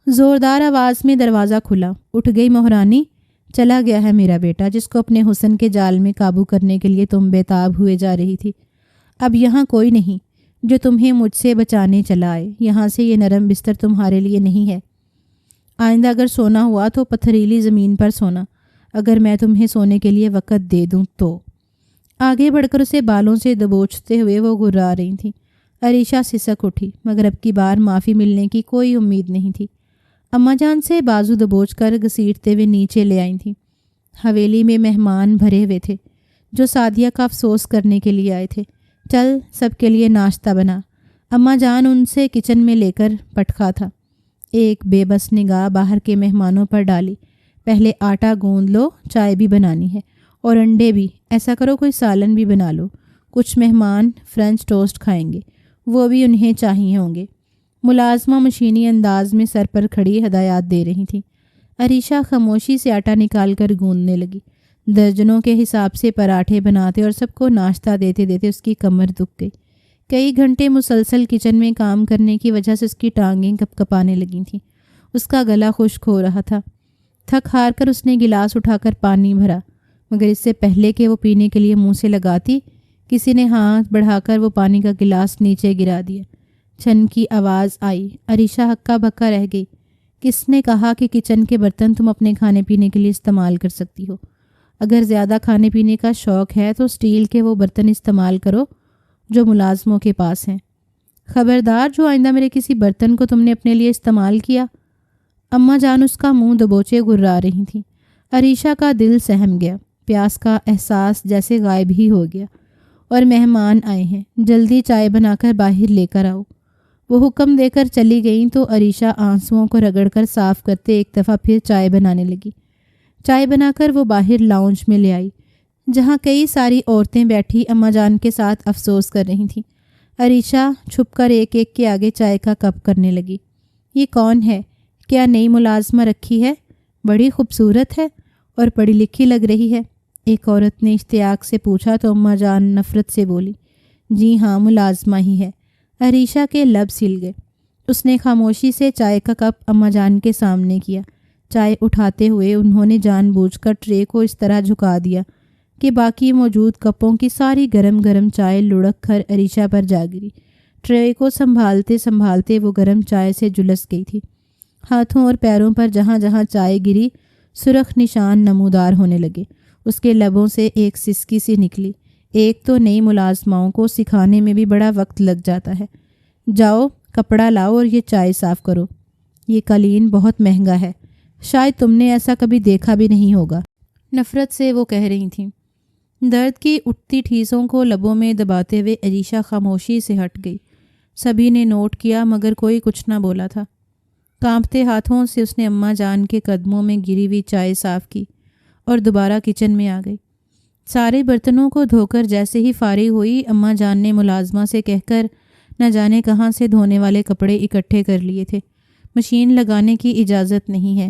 زوردار آواز میں دروازہ کھلا۔ اٹھ گئی مہرانی؟ چلا گیا ہے میرا بیٹا جس کو اپنے حسن کے جال میں قابو کرنے کے لیے تم بےتاب ہوئے جا رہی تھی۔ اب یہاں کوئی نہیں جو تمہیں مجھ سے بچانے چلا آئے۔ یہاں سے یہ نرم بستر تمہارے لیے نہیں ہے۔ آئندہ اگر سونا ہوا تو پتھریلی زمین پر سونا، اگر میں تمہیں سونے کے لیے وقت دے دوں تو۔ آگے بڑھ کر اسے بالوں سے دبوچتے ہوئے وہ گھرا رہی تھیں۔ عریشہ سسک اٹھی، مگر اب کی بار معافی ملنے کی کوئی امید نہیں تھی۔ اماں جان سے بازو دبوچ کر گھسیٹتے ہوئے نیچے لے آئی تھیں۔ حویلی میں مہمان بھرے ہوئے تھے جو سعدیہ کا افسوس کرنے کے لیے آئے تھے۔ چل سب کے لیے ناشتہ بنا، اماں جان ان سے کچن میں لے کر پٹکا تھا۔ ایک بے بس نگاہ باہر کے مہمانوں پر ڈالی۔ پہلے آٹا گوندھ لو، چائے بھی بنانی ہے اور انڈے بھی، ایسا کرو کوئی سالن بھی بنا لو، کچھ مہمان فرینچ ٹوسٹ کھائیں گے، وہ بھی انہیں چاہیے ہوں گے۔ ملازمہ مشینی انداز میں سر پر کھڑی ہدایات دے رہی تھیں۔ عریشہ خاموشی سے آٹا نکال کر گوندنے لگی۔ درجنوں کے حساب سے پراٹھے بناتے اور سب کو ناشتہ دیتے دیتے اس کی کمر دکھ گئی۔ کئی گھنٹے مسلسل کچن میں کام کرنے کی وجہ سے اس کی ٹانگیں کپ کپانے لگی تھیں، اس کا گلا خشک ہو رہا تھا۔ تھک ہار کر اس نے گلاس اٹھا کر پانی بھرا، مگر اس سے پہلے کہ وہ پینے کے لیے منہ سے لگاتی، کسی نے ہاتھ بڑھا کر وہ پانی کا گلاس نیچے گرا دیا۔ چھن کی آواز آئی۔ عریشہ ہکا بکا رہ گئی۔ کس نے کہا کہ کچن کے برتن تم اپنے کھانے پینے کے لیے استعمال کر سکتی ہو؟ اگر زیادہ کھانے پینے کا شوق ہے تو اسٹیل کے وہ برتن استعمال کرو جو ملازموں کے پاس ہیں۔ خبردار، جو آئندہ میرے کسی برتن کو تم نے اپنے لیے استعمال کیا۔ اماں جان اس کا منہ دبوچے گرا رہی تھیں۔ عریشہ کا دل سہم گیا، پیاس کا احساس جیسے غائب ہی ہو گیا۔ اور مہمان آئے ہیں، جلدی چائے بنا کر باہر لے کر آؤ۔ وہ حکم دے کر چلی گئیں تو عریشہ آنسوؤں کو رگڑ کر صاف کرتے ایک دفعہ پھر چائے بنانے لگی۔ چائے بنا کر وہ باہر لاؤنج میں لے آئی، جہاں کئی ساری عورتیں بیٹھی اماں جان کے ساتھ افسوس کر رہی تھیں۔ عریشہ چھپ کر ایک ایک کے آگے چائے کا کپ کرنے لگی۔ یہ کون ہے؟ کیا نئی ملازمہ رکھی ہے؟ بڑی خوبصورت ہے اور پڑھی لکھی لگ رہی ہے۔ ایک عورت نے اشتیاق سے پوچھا تو اماں جان نفرت سے بولی، جی ہاں ملازمہ ہی ہے۔ عریشہ کے لب سل گئے۔ اس نے خاموشی سے چائے کا کپ اماں جان کے سامنے کیا۔ چائے اٹھاتے ہوئے انہوں نے جان بوجھ کر ٹرے کو اس طرح جھکا دیا کہ باقی موجود کپوں کی ساری گرم گرم چائے لڑک کر عریشہ پر جا گری۔ ٹرے کو سنبھالتے سنبھالتے وہ گرم چائے سے جلس گئی تھی۔ ہاتھوں اور پیروں پر جہاں جہاں چائے گری سرخ نشان نمودار ہونے لگے۔ اس کے لبوں سے ایک سسکی سی نکلی۔ ایک تو نئی ملازماؤں کو سکھانے میں بھی بڑا وقت لگ جاتا ہے۔ جاؤ کپڑا لاؤ اور یہ چائے صاف کرو۔ یہ قالین بہت مہنگا ہے، شاید تم نے ایسا کبھی دیکھا بھی نہیں ہوگا، نفرت سے وہ کہہ رہی تھیں۔ درد کی اٹھتی ٹھیسوں کو لبوں میں دباتے ہوئے عریشہ خاموشی سے ہٹ گئی۔ سبھی نے نوٹ کیا مگر کوئی کچھ نہ بولا تھا۔ کانپتے ہاتھوں سے اس نے اماں جان کے قدموں میں گری ہوئی چائے صاف کی اور دوبارہ کچن میں آ گئی۔ سارے برتنوں کو دھو کر جیسے ہی فارغ ہوئی، اماں جان نے ملازمہ سے کہہ کر نہ جانے کہاں سے دھونے والے کپڑے اکٹھے کر لیے تھے۔ مشین لگانے کی اجازت نہیں ہے،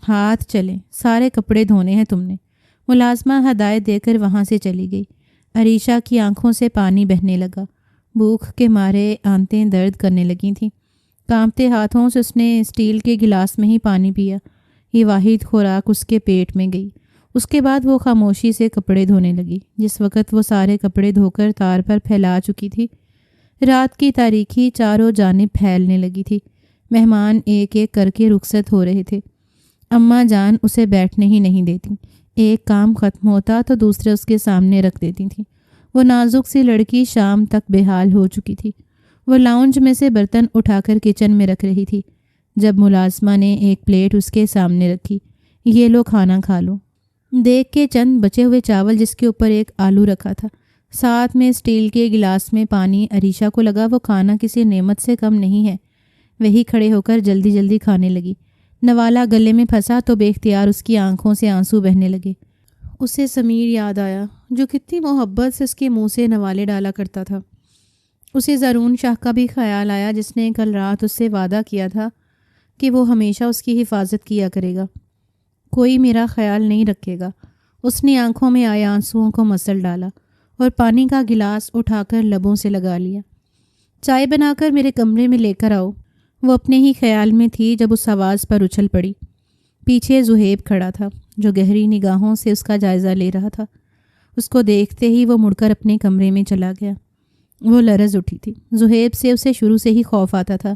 ہاتھ چلیں، سارے کپڑے دھونے ہیں تم نے۔ ملازمہ ہدایت دے کر وہاں سے چلی گئی۔ عریشہ کی آنکھوں سے پانی بہنے لگا، بھوک کے مارے آنتیں درد کرنے لگی تھیں۔ کانپتے ہاتھوں سے اس نے اسٹیل کے گلاس میں ہی پانی پیا۔ یہ واحد خوراک اس کے پیٹ میں گئی۔ اس کے بعد وہ خاموشی سے کپڑے دھونے لگی۔ جس وقت وہ سارے کپڑے دھو کر تار پر پھیلا چکی تھی، رات کی تاریکی چاروں جانب پھیلنے لگی تھی۔ مہمان ایک ایک کر کے رخصت ہو رہے تھے۔ اماں جان اسے بیٹھنے ہی نہیں دیتی۔ ایک کام ختم ہوتا تو دوسرے اس کے سامنے رکھ دیتی تھیں۔ وہ نازک سی لڑکی شام تک بے حال ہو چکی تھی۔ وہ لاؤنج میں سے برتن اٹھا کر کچن میں رکھ رہی تھی جب ملازمہ نے ایک پلیٹ اس کے سامنے رکھی۔ یہ لو کھانا کھا لو۔ دیکھ کے چند بچے ہوئے چاول جس کے اوپر ایک آلو رکھا تھا، ساتھ میں اسٹیل کے گلاس میں پانی، عریشہ کو لگا وہ کھانا کسی نعمت سے کم نہیں ہے۔ وہی کھڑے ہو کر جلدی جلدی کھانے لگی۔ نوالا گلے میں پھنسا تو بے اختیار اس کی آنکھوں سے آنسو بہنے لگے۔ اسے سمیر یاد آیا جو کتنی محبت سے اس کے منہ سے نوالے ڈالا کرتا تھا۔ اسے زرون شاہ کا بھی خیال آیا جس نے کل رات اس سے وعدہ کیا تھا کہ وہ ہمیشہ اس کی حفاظت کیا کرے گا۔ کوئی میرا خیال نہیں رکھے گا۔ اس نے آنکھوں میں آئے آنسوؤں کو مسل ڈالا اور پانی کا گلاس اٹھا کر لبوں سے لگا لیا۔ چائے بنا کر میرے کمرے میں لے کر آؤ۔ وہ اپنے ہی خیال میں تھی جب اس آواز پر اچھل پڑی۔ پیچھے زہیب کھڑا تھا جو گہری نگاہوں سے اس کا جائزہ لے رہا تھا۔ اس کو دیکھتے ہی وہ مڑ کر اپنے کمرے میں چلا گیا۔ وہ لرز اٹھی تھی۔ زہیب سے اسے شروع سے ہی خوف آتا تھا۔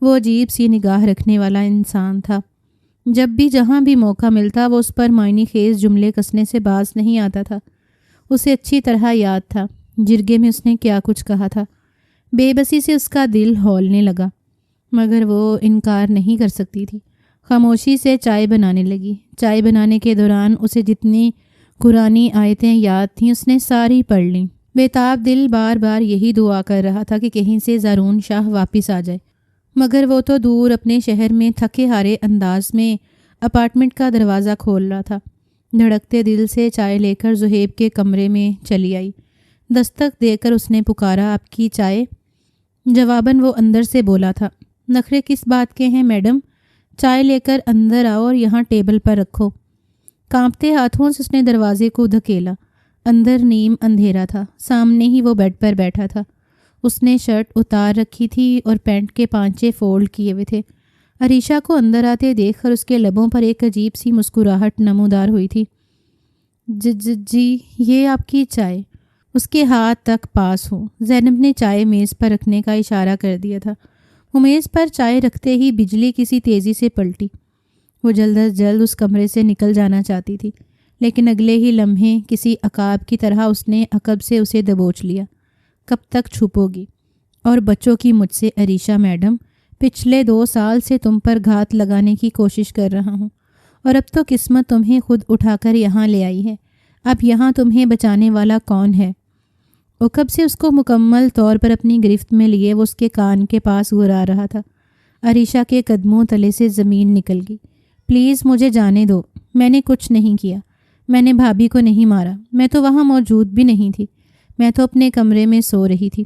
وہ عجیب سی نگاہ رکھنے والا انسان تھا۔ جب بھی جہاں بھی موقع ملتا وہ اس پر معنی خیز جملے کسنے سے باز نہیں آتا تھا۔ اسے اچھی طرح یاد تھا جرگے میں اس نے کیا کچھ کہا تھا۔ بے بسی سے اس کا دل ہولنے لگا مگر وہ انکار نہیں کر سکتی تھی۔ خاموشی سے چائے بنانے لگی۔ چائے بنانے کے دوران اسے جتنی قرآنی آیتیں یاد تھیں اس نے ساری پڑھ لیں۔ بےتاب دل بار بار یہی دعا کر رہا تھا کہ کہیں سے زارون شاہ واپس آ جائے، مگر وہ تو دور اپنے شہر میں تھکے ہارے انداز میں اپارٹمنٹ کا دروازہ کھول رہا تھا۔ دھڑکتے دل سے چائے لے کر زہیب کے کمرے میں چلی آئی۔ دستک دے کر اس نے پکارا، آپ کی چائے؟ جواباً وہ اندر سے بولا تھا، نخرے کس بات کے ہیں میڈم؟ چائے لے کر اندر آؤ اور یہاں ٹیبل پر رکھو۔ کانپتے ہاتھوں سے اس نے دروازے کو دھکیلا۔ اندر نیم اندھیرا تھا، سامنے ہی وہ بیڈ پر بیٹھا تھا۔ اس نے شرٹ اتار رکھی تھی اور پینٹ کے پانچے فولڈ کیے ہوئے تھے۔ عریشہ کو اندر آتے دیکھ کر اس کے لبوں پر ایک عجیب سی مسکراہٹ نمودار ہوئی تھی۔ جی یہ آپ کی چائے۔ اس کے ہاتھ تک پاس ہو۔ زینب نے چائے میز پر رکھنے کا اشارہ کر دیا تھا۔ وہ میز پر چائے رکھتے ہی بجلی کسی تیزی سے پلٹی۔ وہ جلد از جلد اس کمرے سے نکل جانا چاہتی تھی، لیکن اگلے ہی لمحے کسی عقاب کی طرح اس نے عقب سے اسے دبوچ لیا۔ کب تک چھپو گی؟ اور بچوں کی مجھ سے؟ عریشہ میڈم، پچھلے 2 سال سے تم پر گھات لگانے کی کوشش کر رہا ہوں، اور اب تو قسمت تمہیں خود اٹھا کر یہاں لے آئی ہے۔ اب یہاں تمہیں بچانے والا کون ہے؟ عقب سے اس کو مکمل طور پر اپنی گرفت میں لیے وہ اس کے کان کے پاس گھرا رہا تھا۔ عریشہ کے قدموں تلے سے زمین نکل گئی۔ پلیز مجھے جانے دو، میں نے کچھ نہیں کیا، میں نے بھابھی کو نہیں مارا، میں تو وہاں موجود بھی نہیں تھی، میں تو اپنے کمرے میں سو رہی تھی،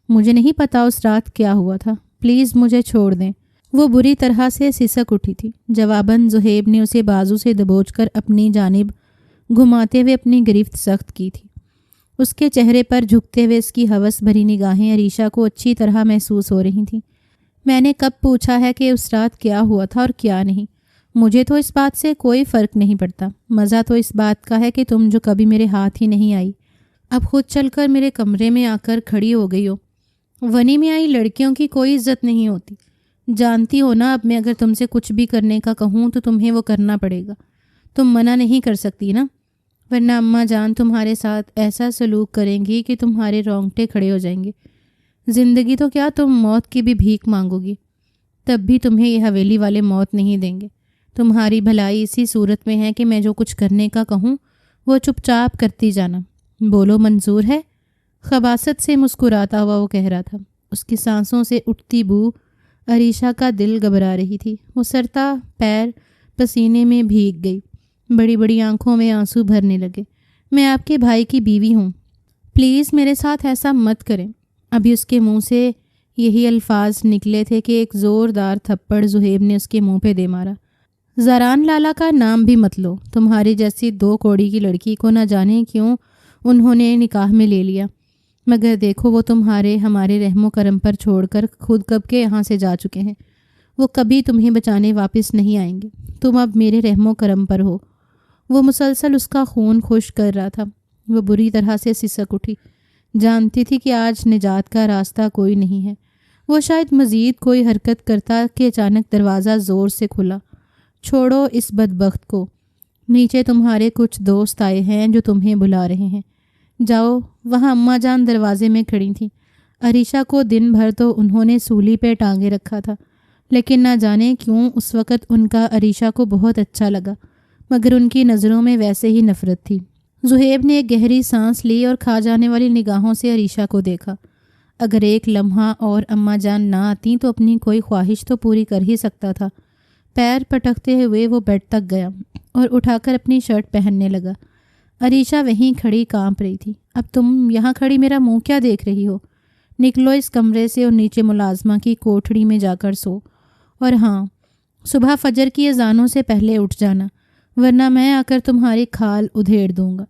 مجھے نہیں پتا اس رات کیا ہوا تھا، پلیز مجھے چھوڑ دیں۔ وہ بری طرح سے سسک اٹھی تھی۔ جواباً زہیب نے اسے بازو سے دبوچ کر اپنی جانب گھماتے ہوئے اپنی گرفت سخت کی تھی۔ اس کے چہرے پر جھکتے ہوئے اس کی ہوس بھری نگاہیں عریشہ کو اچھی طرح محسوس ہو رہی تھیں۔ میں نے کب پوچھا ہے کہ اس رات کیا ہوا تھا اور کیا نہیں؟ مجھے تو اس بات سے کوئی فرق نہیں پڑتا۔ مزہ تو اس بات کا ہے کہ تم جو کبھی میرے ہاتھ ہی نہیں آئی، اب خود چل کر میرے کمرے میں آ کر کھڑی ہو گئی ہو۔ ونی میں آئی لڑکیوں کی کوئی عزت نہیں ہوتی، جانتی ہو نا؟ اب میں اگر تم سے کچھ بھی کرنے کا کہوں تو تمہیں وہ کرنا پڑے گا، تم منع نہیں کر سکتی نا، ورنہ اماں جان تمہارے ساتھ ایسا سلوک کریں گی کہ تمہارے رونگٹے کھڑے ہو جائیں گے۔ زندگی تو کیا، تم موت کی بھی بھیک مانگو گی، تب بھی تمہیں یہ حویلی والے موت نہیں دیں گے۔ تمہاری بھلائی اسی صورت میں ہے کہ میں جو کچھ کرنے کا کہوں وہ چپ چاپ کرتی جانا۔ بولو، منظور ہے؟ خباثت سے مسکراتا ہوا وہ کہہ رہا تھا۔ اس کی سانسوں سے اٹھتی بو عریشہ کا دل گھبرا رہی تھی۔ وہ سرتا پیر پسینے میں بھیگ گئی، بڑی بڑی آنکھوں میں آنسو بھرنے لگے۔ میں آپ کے بھائی کی بیوی ہوں، پلیز میرے ساتھ ایسا مت کریں۔ ابھی اس کے منہ سے یہی الفاظ نکلے تھے کہ ایک زوردار تھپڑ زہیب نے اس کے منہ پہ دے مارا۔ زاران لالا کا نام بھی مت لو، تمہاری جیسی 2 کوڑی کی لڑکی کو نہ جانے کیوں انہوں نے نکاح میں لے لیا، مگر دیکھو وہ تمہارے ہمارے رحم و کرم پر چھوڑ کر خود کب کے یہاں سے جا چکے ہیں، وہ کبھی تمہیں بچانے واپس نہیں آئیں گے، تم اب میرے رحم و کرم پر ہو۔ وہ مسلسل اس کا خون خشک کر رہا تھا۔ وہ بری طرح سے سسک اٹھی، جانتی تھی کہ آج نجات کا راستہ کوئی نہیں ہے۔ وہ شاید مزید کوئی حرکت کرتا کہ اچانک دروازہ زور سے کھلا۔ چھوڑو اس بدبخت کو، نیچے تمہارے کچھ دوست آئے ہیں جو تمہیں بلا رہے ہیں، جاؤ۔ وہاں اماں جان دروازے میں کھڑی تھیں۔ عریشہ کو دن بھر تو انہوں نے سولی پہ ٹانگے رکھا تھا، لیکن نہ جانے کیوں اس وقت ان کا عریشہ کو بہت اچھا لگا، مگر ان کی نظروں میں ویسے ہی نفرت تھی۔ زہیب نے ایک گہری سانس لی اور کھا جانے والی نگاہوں سے عریشہ کو دیکھا۔ اگر ایک لمحہ اور اماں جان نہ آتی تو اپنی کوئی خواہش تو پوری کر ہی سکتا تھا۔ پیر پٹکتے ہوئے وہ بیڈ تک گیا اور اٹھا کر اپنی شرٹ پہننے لگا۔ عریشہ وہیں کھڑی کانپ رہی تھی۔ اب تم یہاں کھڑی میرا منہ کیا دیکھ رہی ہو؟ نکلو اس کمرے سے اور نیچے ملازمہ کی کوٹھڑی میں جا کر سو، اور ہاں، صبح فجر کی اذانوں سے پہلے اٹھ جانا، ورنہ میں آ کر تمہاری کھال ادھیڑ دوں گا۔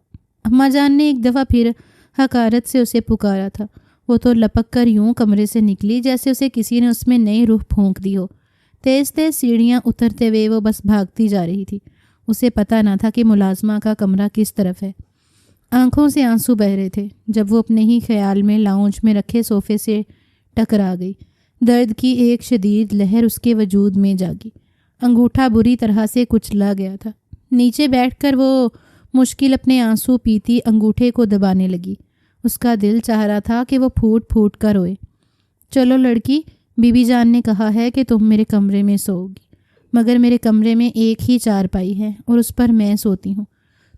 اماں جان نے ایک دفعہ پھر حقارت سے اسے پکارا تھا۔ وہ تو لپک کر یوں کمرے سے نکلی جیسے اسے کسی نے اس میں نئی روح پھونک دی ہو۔ تیز تیز سیڑھیاں اترتے ہوئے وہ بس بھاگتی جا رہی تھی۔ اسے پتہ نہ تھا کہ ملازمہ کا کمرہ کس طرف ہے۔ آنکھوں سے آنسو بہہ رہے تھے جب وہ اپنے ہی خیال میں لاؤنج میں رکھے صوفے سے ٹکرا گئی۔ درد کی ایک شدید لہر اس کے وجود میں جاگی۔ انگوٹھا بری طرح سے کچلا گیا تھا۔ نیچے بیٹھ کر وہ مشکل اپنے آنسو پیتی انگوٹھے کو دبانے لگی۔ اس کا دل چاہ رہا تھا کہ وہ پھوٹ پھوٹ کر روئے۔ چلو لڑکی، بی بی جان نے کہا ہے کہ تم میرے کمرے میں سوؤ گی۔ مگر میرے کمرے میں ایک ہی چارپائی ہے اور اس پر میں سوتی ہوں،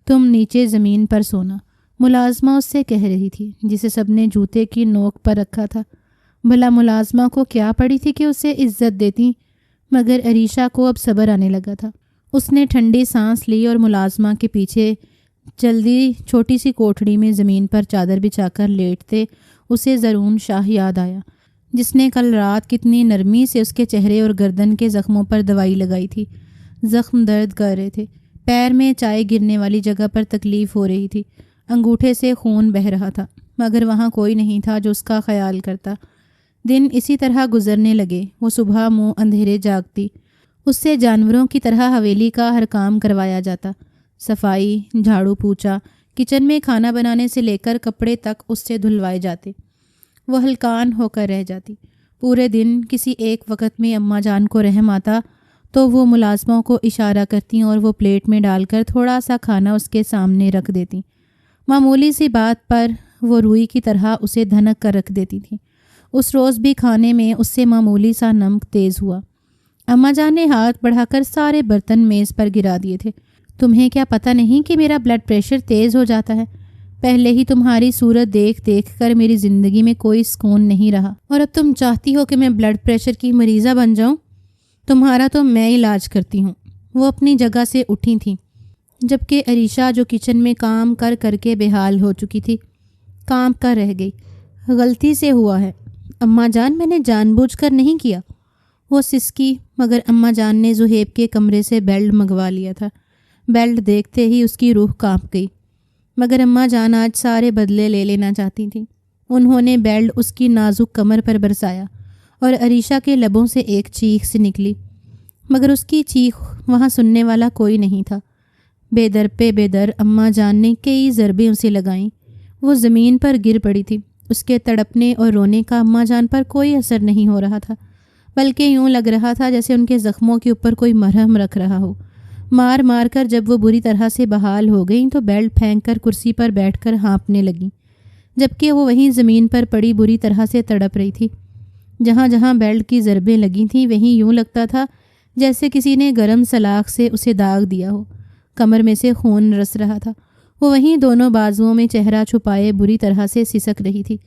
تم نیچے زمین پر سونا، ملازمہ اس سے کہہ رہی تھی، جسے سب نے جوتے کی نوک پر رکھا تھا۔ بھلا ملازمہ کو کیا پڑی تھی کہ اسے عزت دیتی، مگر عریشہ کو اب صبر آنے لگا تھا۔ اس نے ٹھنڈی سانس لی اور ملازمہ کے پیچھے جلدی چھوٹی سی کوٹھڑی میں زمین پر چادر بچھا کر لیٹتے اسے زرون شاہ یاد آیا، جس نے کل رات کتنی نرمی سے اس کے چہرے اور گردن کے زخموں پر دوائی لگائی تھی۔ زخم درد کر رہے تھے، پیر میں چائے گرنے والی جگہ پر تکلیف ہو رہی تھی، انگوٹھے سے خون بہہ رہا تھا، مگر وہاں کوئی نہیں تھا جو اس کا خیال کرتا۔ دن اسی طرح گزرنے لگے۔ وہ صبح منہ اندھیرے جاگتی، اس سے جانوروں کی طرح حویلی کا ہر کام کروایا جاتا، صفائی، جھاڑو پوچھا، کچن میں کھانا بنانے سے لے کر کپڑے تک اس سے دھلوائے جاتے۔ وہ ہلکان ہو کر رہ جاتی۔ پورے دن کسی ایک وقت میں اماں جان کو رحم آتا تو وہ ملازموں کو اشارہ کرتی اور وہ پلیٹ میں ڈال کر تھوڑا سا کھانا اس کے سامنے رکھ دیتی۔ معمولی سی بات پر وہ روئی کی طرح اسے دھنک کر رکھ دیتی تھی۔ اس روز بھی کھانے میں اس سے معمولی سا نمک تیز ہوا۔ اماں جان نے ہاتھ بڑھا کر سارے برتن میز پر گرا دیے تھے۔ تمہیں کیا پتہ نہیں کہ میرا بلڈ پریشر تیز ہو جاتا ہے؟ پہلے ہی تمہاری صورت دیکھ دیکھ کر میری زندگی میں کوئی سکون نہیں رہا، اور اب تم چاہتی ہو کہ میں بلڈ پریشر کی مریضہ بن جاؤں؟ تمہارا تو میں علاج کرتی ہوں۔ وہ اپنی جگہ سے اٹھی تھیں، جبکہ عریشہ جو کچن میں کام کر کر کے بےحال ہو چکی تھی، کام کر رہ گئی۔ غلطی سے ہوا ہے اماں جان، میں نے جان بوجھ کر نہیں کیا۔ وہ سسکی، مگر اماں جان نے زہیب کے کمرے سے بیلٹ منگوا لیا تھا۔ بیلٹ دیکھتے ہی اس کی روح کانپ گئی، مگر اماں جان آج سارے بدلے لے لینا چاہتی تھیں۔ انہوں نے بیلٹ اس کی نازک کمر پر برسایا اور عریشہ کے لبوں سے ایک چیخ سی نکلی، مگر اس کی چیخ وہاں سننے والا کوئی نہیں تھا۔ بے در پہ بے در اماں جان نے کئی ضربیں اسے لگائیں۔ وہ زمین پر گر پڑی تھی۔ اس کے تڑپنے اور رونے کا اماں جان پر کوئی اثر نہیں ہو رہا تھا، بلکہ یوں لگ رہا تھا جیسے ان کے زخموں کے اوپر کوئی مرہم رکھ رہا ہو۔ مار مار کر جب وہ بری طرح سے بحال ہو گئیں تو بیلٹ پھینک کر کرسی پر بیٹھ کر ہانپنے لگیں، جبکہ وہ وہیں زمین پر پڑی بری طرح سے تڑپ رہی تھی۔ جہاں جہاں بیلٹ کی ضربیں لگی تھیں وہیں یوں لگتا تھا جیسے کسی نے گرم سلاخ سے اسے داغ دیا ہو۔ کمر میں سے خون رس رہا تھا۔ وہ وہیں دونوں بازوؤں میں چہرہ چھپائے بری طرح سے سسک رہی تھی،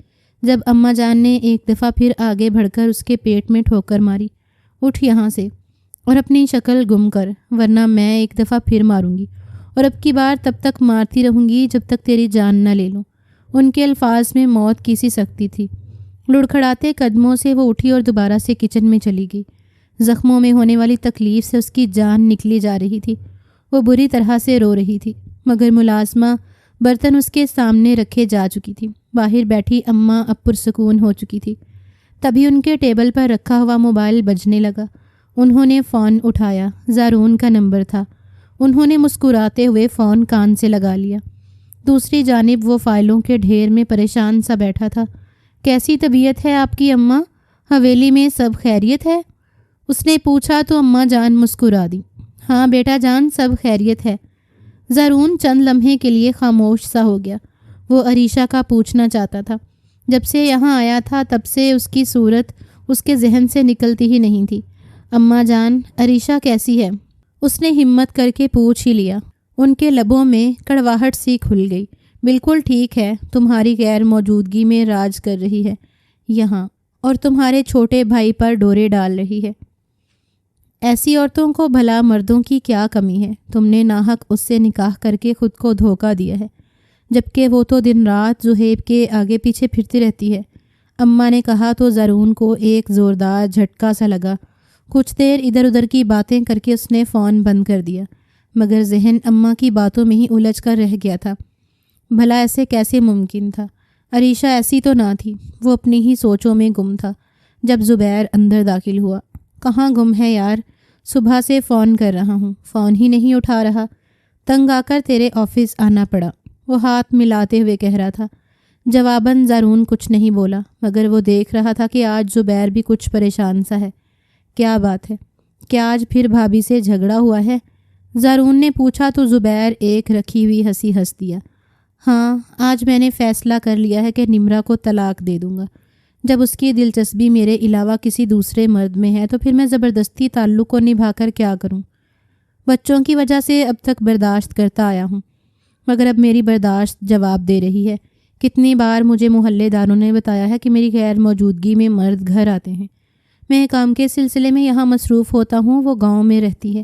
جب اماں جان نے ایک دفعہ پھر آگے بڑھ کر اس کے پیٹ میں ٹھوکر ماری۔ اٹھ یہاں سے اور اپنی شکل گم کر، ورنہ میں ایک دفعہ پھر ماروں گی، اور اب کی بار تب تک مارتی رہوں گی جب تک تیری جان نہ لے لوں۔ ان کے الفاظ میں موت کی سی سختی تھی۔ لڑکھڑاتے قدموں سے وہ اٹھی اور دوبارہ سے کچن میں چلی گئی۔ زخموں میں ہونے والی تکلیف سے اس کی جان نکلی جا رہی تھی۔ وہ بری طرح سے رو رہی تھی، مگر ملازمہ برتن اس کے سامنے رکھے جا چکی تھی۔ باہر بیٹھی اماں اب پرسکون ہو چکی تھی۔ تبھی ان کے ٹیبل پر رکھا ہوا موبائل بجنے لگا۔ انہوں نے فون اٹھایا۔ زارون کا نمبر تھا۔ انہوں نے مسکراتے ہوئے فون کان سے لگا لیا۔ دوسری جانب وہ فائلوں کے ڈھیر میں پریشان سا بیٹھا تھا۔ کیسی طبیعت ہے آپ کی اماں؟ حویلی میں سب خیریت ہے؟ اس نے پوچھا تو اماں جان مسکرا دی۔ ہاں بیٹا جان، سب خیریت ہے۔ زارون چند لمحے کے لیے خاموش سا ہو گیا۔ وہ عریشہ کا پوچھنا چاہتا تھا۔ جب سے یہاں آیا تھا تب سے اس کی صورت اس کے ذہن سے نکلتی ہی نہیں تھی۔ اماں جان، عریشہ کیسی ہے؟ اس نے ہمت کر کے پوچھ ہی لیا۔ ان کے لبوں میں کڑواہٹ سی کھل گئی۔ بالکل ٹھیک ہے، تمہاری غیر موجودگی میں راج کر رہی ہے یہاں، اور تمہارے چھوٹے بھائی پر ڈورے ڈال رہی ہے۔ ایسی عورتوں کو بھلا مردوں کی کیا کمی ہے؟ تم نے ناحق اس سے نکاح کر کے خود کو دھوکہ دیا ہے، جبکہ وہ تو دن رات زہیب کے آگے پیچھے پھرتی رہتی ہے۔ اماں نے کہا تو زارون کو ایک زوردار جھٹکا سا لگا۔ کچھ دیر ادھر ادھر کی باتیں کر کے اس نے فون بند کر دیا، مگر ذہن اماں کی باتوں میں ہی الجھ کر رہ گیا تھا۔ بھلا ایسے کیسے ممکن تھا؟ عریشہ ایسی تو نہ تھی۔ وہ اپنی ہی سوچوں میں گم تھا جب زبیر اندر داخل ہوا۔ کہاں گم ہے یار؟ صبح سے فون کر رہا ہوں، فون ہی نہیں اٹھا رہا۔ تنگ آ کر تیرے آفس آنا پڑا، وہ ہاتھ ملاتے ہوئے کہہ رہا تھا۔ جواباً زارون کچھ نہیں بولا، مگر وہ دیکھ رہا تھا کہ آج زبیر بھی کچھ پریشان سا ہے۔ کیا بات ہے؟ کیا آج پھر بھابھی سے جھگڑا ہوا ہے؟ زارون نے پوچھا تو زبیر ایک رکھی ہوئی ہنسی ہنس دیا۔ ہاں، آج میں نے فیصلہ کر لیا ہے کہ نمرہ کو طلاق دے دوں گا۔ جب اس کی دلچسپی میرے علاوہ کسی دوسرے مرد میں ہے تو پھر میں زبردستی تعلق کو نبھا کر کیا کروں؟ بچوں کی وجہ سے اب تک برداشت کرتا آیا ہوں، مگر اب میری برداشت جواب دے رہی ہے۔ کتنی بار مجھے محلے داروں نے بتایا ہے کہ میری غیر موجودگی میں مرد گھر آتے ہیں۔ میں کام کے سلسلے میں یہاں مصروف ہوتا ہوں، وہ گاؤں میں رہتی ہے،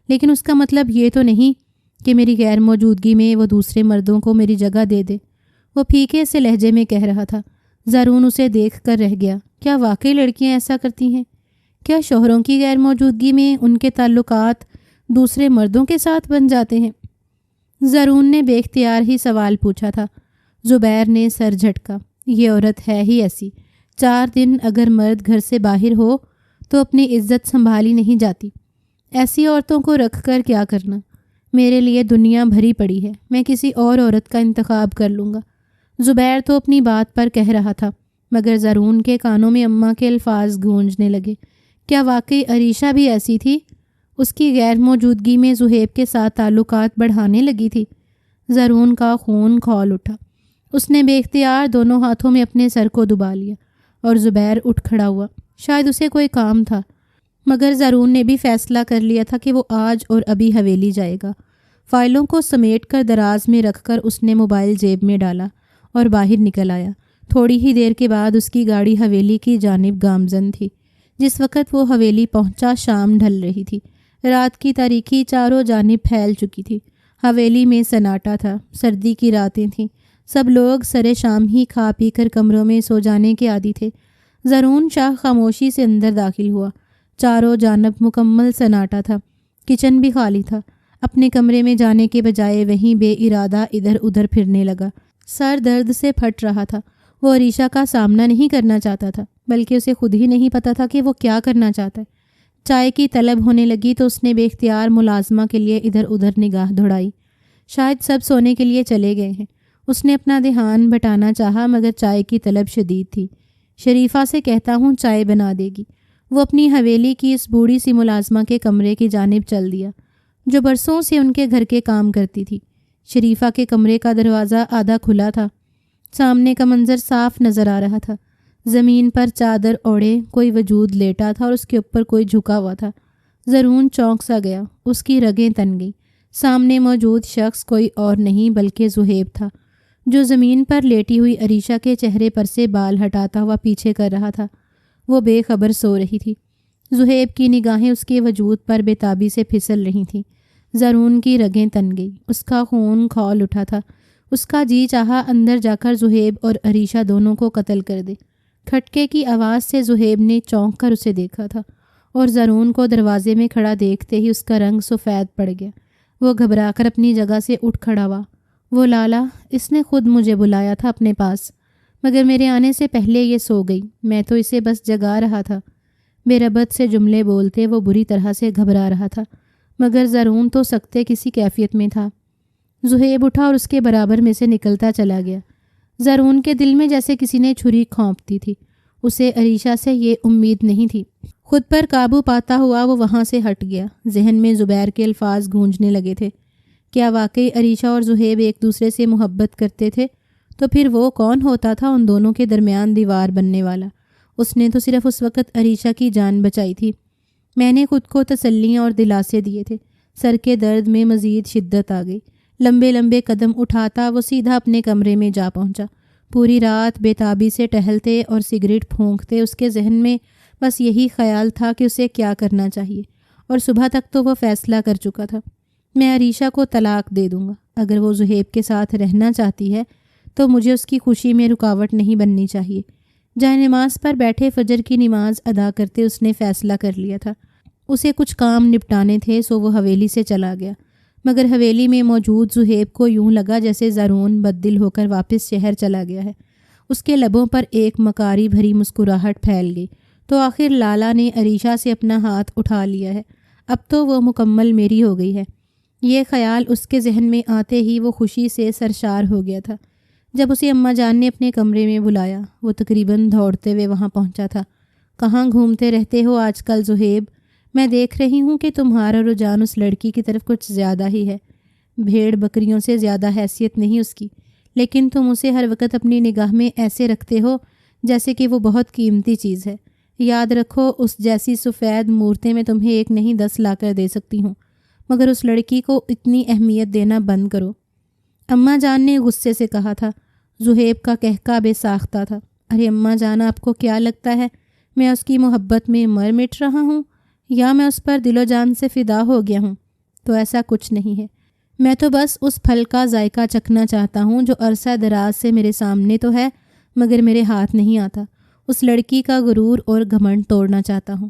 لیکن اس کا مطلب یہ تو نہیں کہ میری غیر موجودگی میں وہ دوسرے مردوں کو میری جگہ دے دے۔ وہ پھیکے سے لہجے میں کہہ رہا تھا۔ زارون اسے دیکھ کر رہ گیا۔ کیا واقعی لڑکیاں ایسا کرتی ہیں؟ کیا شوہروں کی غیر موجودگی میں ان کے تعلقات دوسرے مردوں کے ساتھ بن جاتے ہیں؟ زارون نے بے اختیار ہی سوال پوچھا تھا۔ زبیر نے سر جھٹکا۔ یہ عورت ہے ہی ایسی، 4 دن اگر مرد گھر سے باہر ہو تو اپنی عزت سنبھالی نہیں جاتی۔ ایسی عورتوں کو رکھ کر کیا کرنا؟ میرے لیے دنیا بھری پڑی ہے، میں کسی اور عورت کا انتخاب کر لوں گا۔ زبیر تو اپنی بات پر کہہ رہا تھا، مگر زارون کے کانوں میں اماں کے الفاظ گونجنے لگے۔ کیا واقعی عریشہ بھی ایسی تھی؟ اس کی غیر موجودگی میں زہیب کے ساتھ تعلقات بڑھانے لگی تھی؟ زارون کا خون کھول اٹھا۔ اس نے بے اختیار دونوں ہاتھوں میں اپنے سر کو دبا لیا اور زبیر اٹھ کھڑا ہوا۔ شاید اسے کوئی کام تھا، مگر زارون نے بھی فیصلہ کر لیا تھا کہ وہ آج اور ابھی حویلی جائے گا۔ فائلوں کو سمیٹ کر دراز میں رکھ کر اس نے موبائل جیب میں ڈالا اور باہر نکل آیا۔ تھوڑی ہی دیر کے بعد اس کی گاڑی حویلی کی جانب گامزن تھی۔ جس وقت وہ حویلی پہنچا شام ڈھل رہی تھی۔ رات کی تاریکی چاروں جانب پھیل چکی تھی۔ حویلی میں سناٹا تھا، سردی کی راتیں تھیں، سب لوگ سرے شام ہی کھا پی کر کمروں میں سو جانے کے عادی تھے۔ زارون شاہ خاموشی سے اندر داخل ہوا۔ چاروں جانب مکمل سناٹا تھا، کچن بھی خالی تھا۔ اپنے کمرے میں جانے کے بجائے وہیں بے ارادہ ادھر ادھر پھرنے لگا۔ سر درد سے پھٹ رہا تھا۔ وہ عریشہ کا سامنا نہیں کرنا چاہتا تھا، بلکہ اسے خود ہی نہیں پتا تھا کہ وہ کیا کرنا چاہتا ہے۔ چائے کی طلب ہونے لگی تو اس نے بے اختیار ملازمہ کے لیے ادھر ادھر نگاہ دوڑائی۔ شاید سب سونے کے لیے چلے گئے ہیں۔ اس نے اپنا دھیان بٹانا چاہا، مگر چائے کی طلب شدید تھی۔ شریفہ سے کہتا ہوں چائے بنا دے گی۔ وہ اپنی حویلی کی اس بوڑھی سی ملازمہ کے کمرے کی جانب چل دیا، جو برسوں سے ان کے گھر کے کام کرتی تھی۔ شریفہ کے کمرے کا دروازہ آدھا کھلا تھا۔ سامنے کا منظر صاف نظر آ رہا تھا۔ زمین پر چادر اوڑھے کوئی وجود لیٹا تھا اور اس کے اوپر کوئی جھکا ہوا تھا۔ زارون چونک سا گیا، اس کی رگیں تن گئیں۔ سامنے موجود شخص کوئی اور نہیں بلکہ زہیب تھا، جو زمین پر لیٹی ہوئی عریشہ کے چہرے پر سے بال ہٹاتا ہوا پیچھے کر رہا تھا۔ وہ بے خبر سو رہی تھی۔ زہیب کی نگاہیں اس کے وجود پر بے تابی سے پھسل رہی تھیں۔ زارون کی رگیں تن گئی، اس کا خون کھول اٹھا تھا۔ اس کا جی چاہا اندر جا کر زہیب اور عریشہ دونوں کو قتل کر دے۔ کھٹکے کی آواز سے زہیب نے چونک کر اسے دیکھا تھا اور زارون کو دروازے میں کھڑا دیکھتے ہی اس کا رنگ سفید پڑ گیا۔ وہ گھبرا کر اپنی جگہ سے اٹھ کھڑا ہوا۔ وہ لالا، اس نے خود مجھے بلایا تھا اپنے پاس، مگر میرے آنے سے پہلے یہ سو گئی۔ میں تو اسے بس جگا رہا تھا۔ بے ربط سے جملے بولتے وہ بری طرح سے گھبرا رہا تھا، مگر زارون تو سکتے کسی کیفیت میں تھا۔ زہیب اٹھا اور اس کے برابر میں سے نکلتا چلا گیا۔ زارون کے دل میں جیسے کسی نے چھری کھونپتی تھی۔ اسے عریشہ سے یہ امید نہیں تھی۔ خود پر قابو پاتا ہوا وہ وہاں سے ہٹ گیا۔ ذہن میں زبیر کے الفاظ گونجنے لگے تھے۔ کیا واقعی عریشہ اور زہیب ایک دوسرے سے محبت کرتے تھے؟ تو پھر وہ کون ہوتا تھا ان دونوں کے درمیان دیوار بننے والا؟ اس نے تو صرف اس وقت عریشہ کی جان بچائی تھی۔ میں نے خود کو تسلیاں اور دلاسے دیے تھے۔ سر کے درد میں مزید شدت آ گئی۔ لمبے لمبے قدم اٹھاتا وہ سیدھا اپنے کمرے میں جا پہنچا۔ پوری رات بے تابی سے ٹہلتے اور سگریٹ پھونکتے اس کے ذہن میں بس یہی خیال تھا کہ اسے کیا کرنا چاہیے، اور صبح تک تو وہ فیصلہ کر چکا تھا۔ میں عریشہ کو طلاق دے دوں گا۔ اگر وہ زہیب کے ساتھ رہنا چاہتی ہے تو مجھے اس کی خوشی میں رکاوٹ نہیں بننی چاہیے۔ جائے نماز پر بیٹھے فجر کی نماز ادا کرتے اس نے فیصلہ کر لیا تھا۔ اسے کچھ کام نپٹانے تھے، سو وہ حویلی سے چلا گیا، مگر حویلی میں موجود زہیب کو یوں لگا جیسے زارون بددل ہو کر واپس شہر چلا گیا ہے۔ اس کے لبوں پر ایک مکاری بھری مسکراہٹ پھیل گئی۔ تو آخر لالا نے عریشہ سے اپنا ہاتھ اٹھا لیا ہے، اب تو وہ مکمل میری ہو گئی ہے۔ یہ خیال اس کے ذہن میں آتے ہی وہ خوشی سے سرشار ہو گیا تھا۔ جب اسے اماں جان نے اپنے کمرے میں بلایا، وہ تقریباً دوڑتے ہوئے وہاں پہنچا تھا۔ کہاں گھومتے رہتے ہو آج کل زہیب؟ میں دیکھ رہی ہوں کہ تمہارا رجحان اس لڑکی کی طرف کچھ زیادہ ہی ہے۔ بھیڑ بکریوں سے زیادہ حیثیت نہیں اس کی، لیکن تم اسے ہر وقت اپنی نگاہ میں ایسے رکھتے ہو جیسے کہ وہ بہت قیمتی چیز ہے۔ یاد رکھو، اس جیسی سفید مورتیں میں تمہیں 1 نہیں 10 لا کر دے سکتی ہوں، مگر اس لڑکی کو اتنی اہمیت دینا بند کرو۔ اماں جان نے غصے سے کہا تھا۔ زہیب کا کہکا بے ساختہ تھا۔ ارے اماں جان، آپ کو کیا لگتا ہے میں اس کی محبت میں مر مٹ رہا ہوں، یا میں اس پر دل و جان سے فدا ہو گیا ہوں؟ تو ایسا کچھ نہیں ہے۔ میں تو بس اس پھل کا ذائقہ چکھنا چاہتا ہوں جو عرصہ دراز سے میرے سامنے تو ہے مگر میرے ہاتھ نہیں آتا۔ اس لڑکی کا غرور اور گھمنڈ توڑنا چاہتا ہوں۔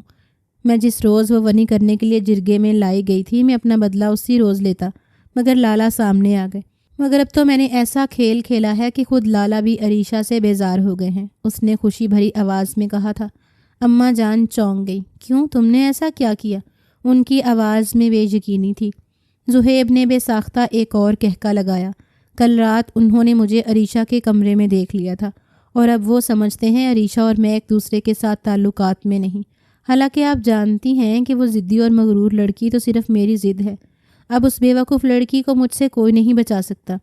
میں جس روز وہ ونی کرنے کے لیے جرگے میں لائی گئی تھی، میں اپنا بدلہ اسی روز لیتا، مگر لالا سامنے آ گئے۔ مگر اب تو میں نے ایسا کھیل کھیلا ہے کہ خود لالا بھی عریشہ سے بیزار ہو گئے ہیں۔ اس نے خوشی بھری آواز میں کہا تھا۔ اماں جان چونک گئی۔ کیوں، تم نے ایسا کیا کیا؟ ان کی آواز میں بے یقینی تھی۔ زہیب نے بے ساختہ ایک اور کہکا لگایا۔ کل رات انہوں نے مجھے عریشہ کے کمرے میں دیکھ لیا تھا، اور اب وہ سمجھتے ہیں عریشہ اور میں ایک دوسرے کے ساتھ تعلقات میں نہیں، حالانکہ آپ جانتی ہیں کہ وہ ضدی اور مغرور لڑکی تو صرف میری ضد ہے۔ اب اس بے وقوف لڑکی کو مجھ سے کوئی نہیں بچا سکتا۔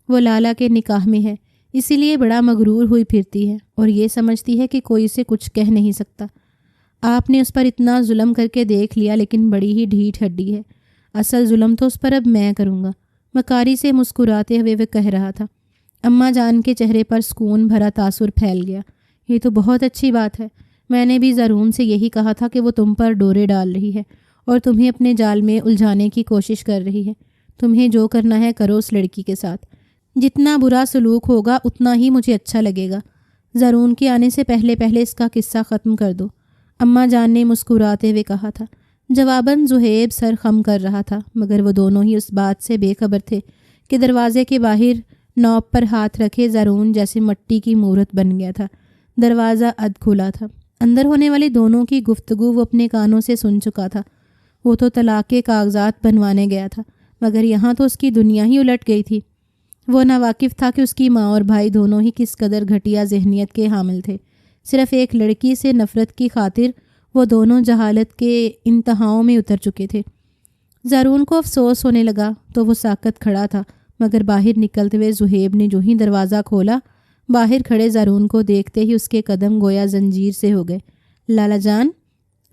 وہ لالا کے نکاح میں ہے، اسی لیے بڑا مغرور ہوئی پھرتی ہے اور یہ سمجھتی ہے کہ کوئی اسے کچھ کہہ نہیں سکتا۔ آپ نے اس پر اتنا ظلم کر کے دیکھ لیا، لیکن بڑی ہی ڈھیٹ ہڈی ہے۔ اصل ظلم تو اس پر اب میں کروں گا۔ مکاری سے مسکراتے ہوئے وہ کہہ رہا تھا۔ اماں جان کے چہرے پر سکون بھرا تاثر پھیل گیا۔ یہ تو بہت اچھی بات ہے۔ میں نے بھی زارون سے یہی کہا تھا کہ وہ تم پر ڈورے ڈال رہی ہے اور تمہیں اپنے جال میں الجھانے کی کوشش کر رہی ہے۔ تمہیں جو کرنا ہے کرو اس لڑکی کے ساتھ۔ جتنا برا سلوک ہوگا اتنا ہی مجھے اچھا لگے گا۔ زارون کے آنے سے پہلے اس کا قصہ ختم کر دو، اماں جان نے مسکراتے ہوئے کہا تھا۔ جواباً زہیب سر خم کر رہا تھا، مگر وہ دونوں ہی اس بات سے بے خبر تھے کہ دروازے کے باہر نوب پر ہاتھ رکھے زارون جیسے مٹی کی مورت بن گیا تھا۔ دروازہ اد کھلا تھا۔ اندر ہونے والی دونوں کی گفتگو وہ اپنے کانوں سے سن چکا تھا۔ وہ تو طلاق کے کاغذات بنوانے گیا تھا، مگر یہاں تو اس کی دنیا ہی الٹ گئی تھی۔ وہ ناواقف تھا کہ اس کی ماں اور بھائی دونوں ہی کس قدر گھٹیا ذہنیت کے حامل تھے۔ صرف ایک لڑکی سے نفرت کی خاطر وہ دونوں جہالت کے انتہاؤں میں اتر چکے تھے۔ زارون کو افسوس ہونے لگا تو وہ ساکت کھڑا تھا، مگر باہر نکلتے ہوئے زہیب نے جو ہی دروازہ کھولا، باہر کھڑے زارون کو دیکھتے ہی اس کے قدم گویا زنجیر سے ہو گئے۔ لالا جان،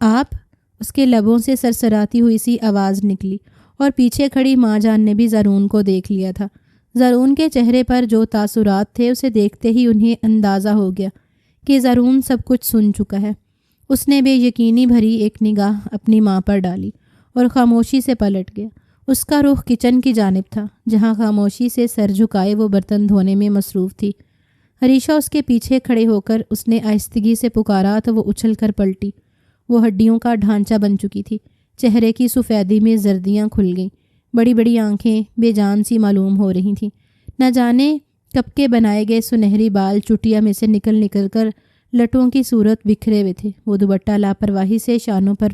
آپ؟ اس کے لبوں سے سرسراتی ہوئی سی آواز نکلی، اور پیچھے کھڑی ماں جان نے بھی زارون کو دیکھ لیا تھا۔ زارون کے چہرے پر جو تاثرات تھے اسے دیکھتے ہی انہیں اندازہ ہو گیا کہ زارون سب کچھ سن چکا ہے۔ اس نے بے یقینی بھری ایک نگاہ اپنی ماں پر ڈالی اور خاموشی سے پلٹ گیا۔ اس کا رخ کچن کی جانب تھا، جہاں خاموشی سے سر جھکائے وہ برتن دھونے میں مصروف تھی۔ عریشہ اس کے پیچھے کھڑے ہو کر اس نے آہستگی سے پکارا تو وہ اچھل کر پلٹی۔ وہ ہڈیوں کا ڈھانچہ بن چکی تھی۔ چہرے کی سفیدی میں زردیاں کھل گئیں۔ بڑی بڑی آنکھیں بے جان سی معلوم ہو رہی تھیں۔ نہ جانے کب کے بنائے گئے سنہری بال چٹیا میں سے نکل کر لٹوں کی صورت بکھرے ہوئے تھے۔ وہ دوپٹہ لاپرواہی سے شانوں پر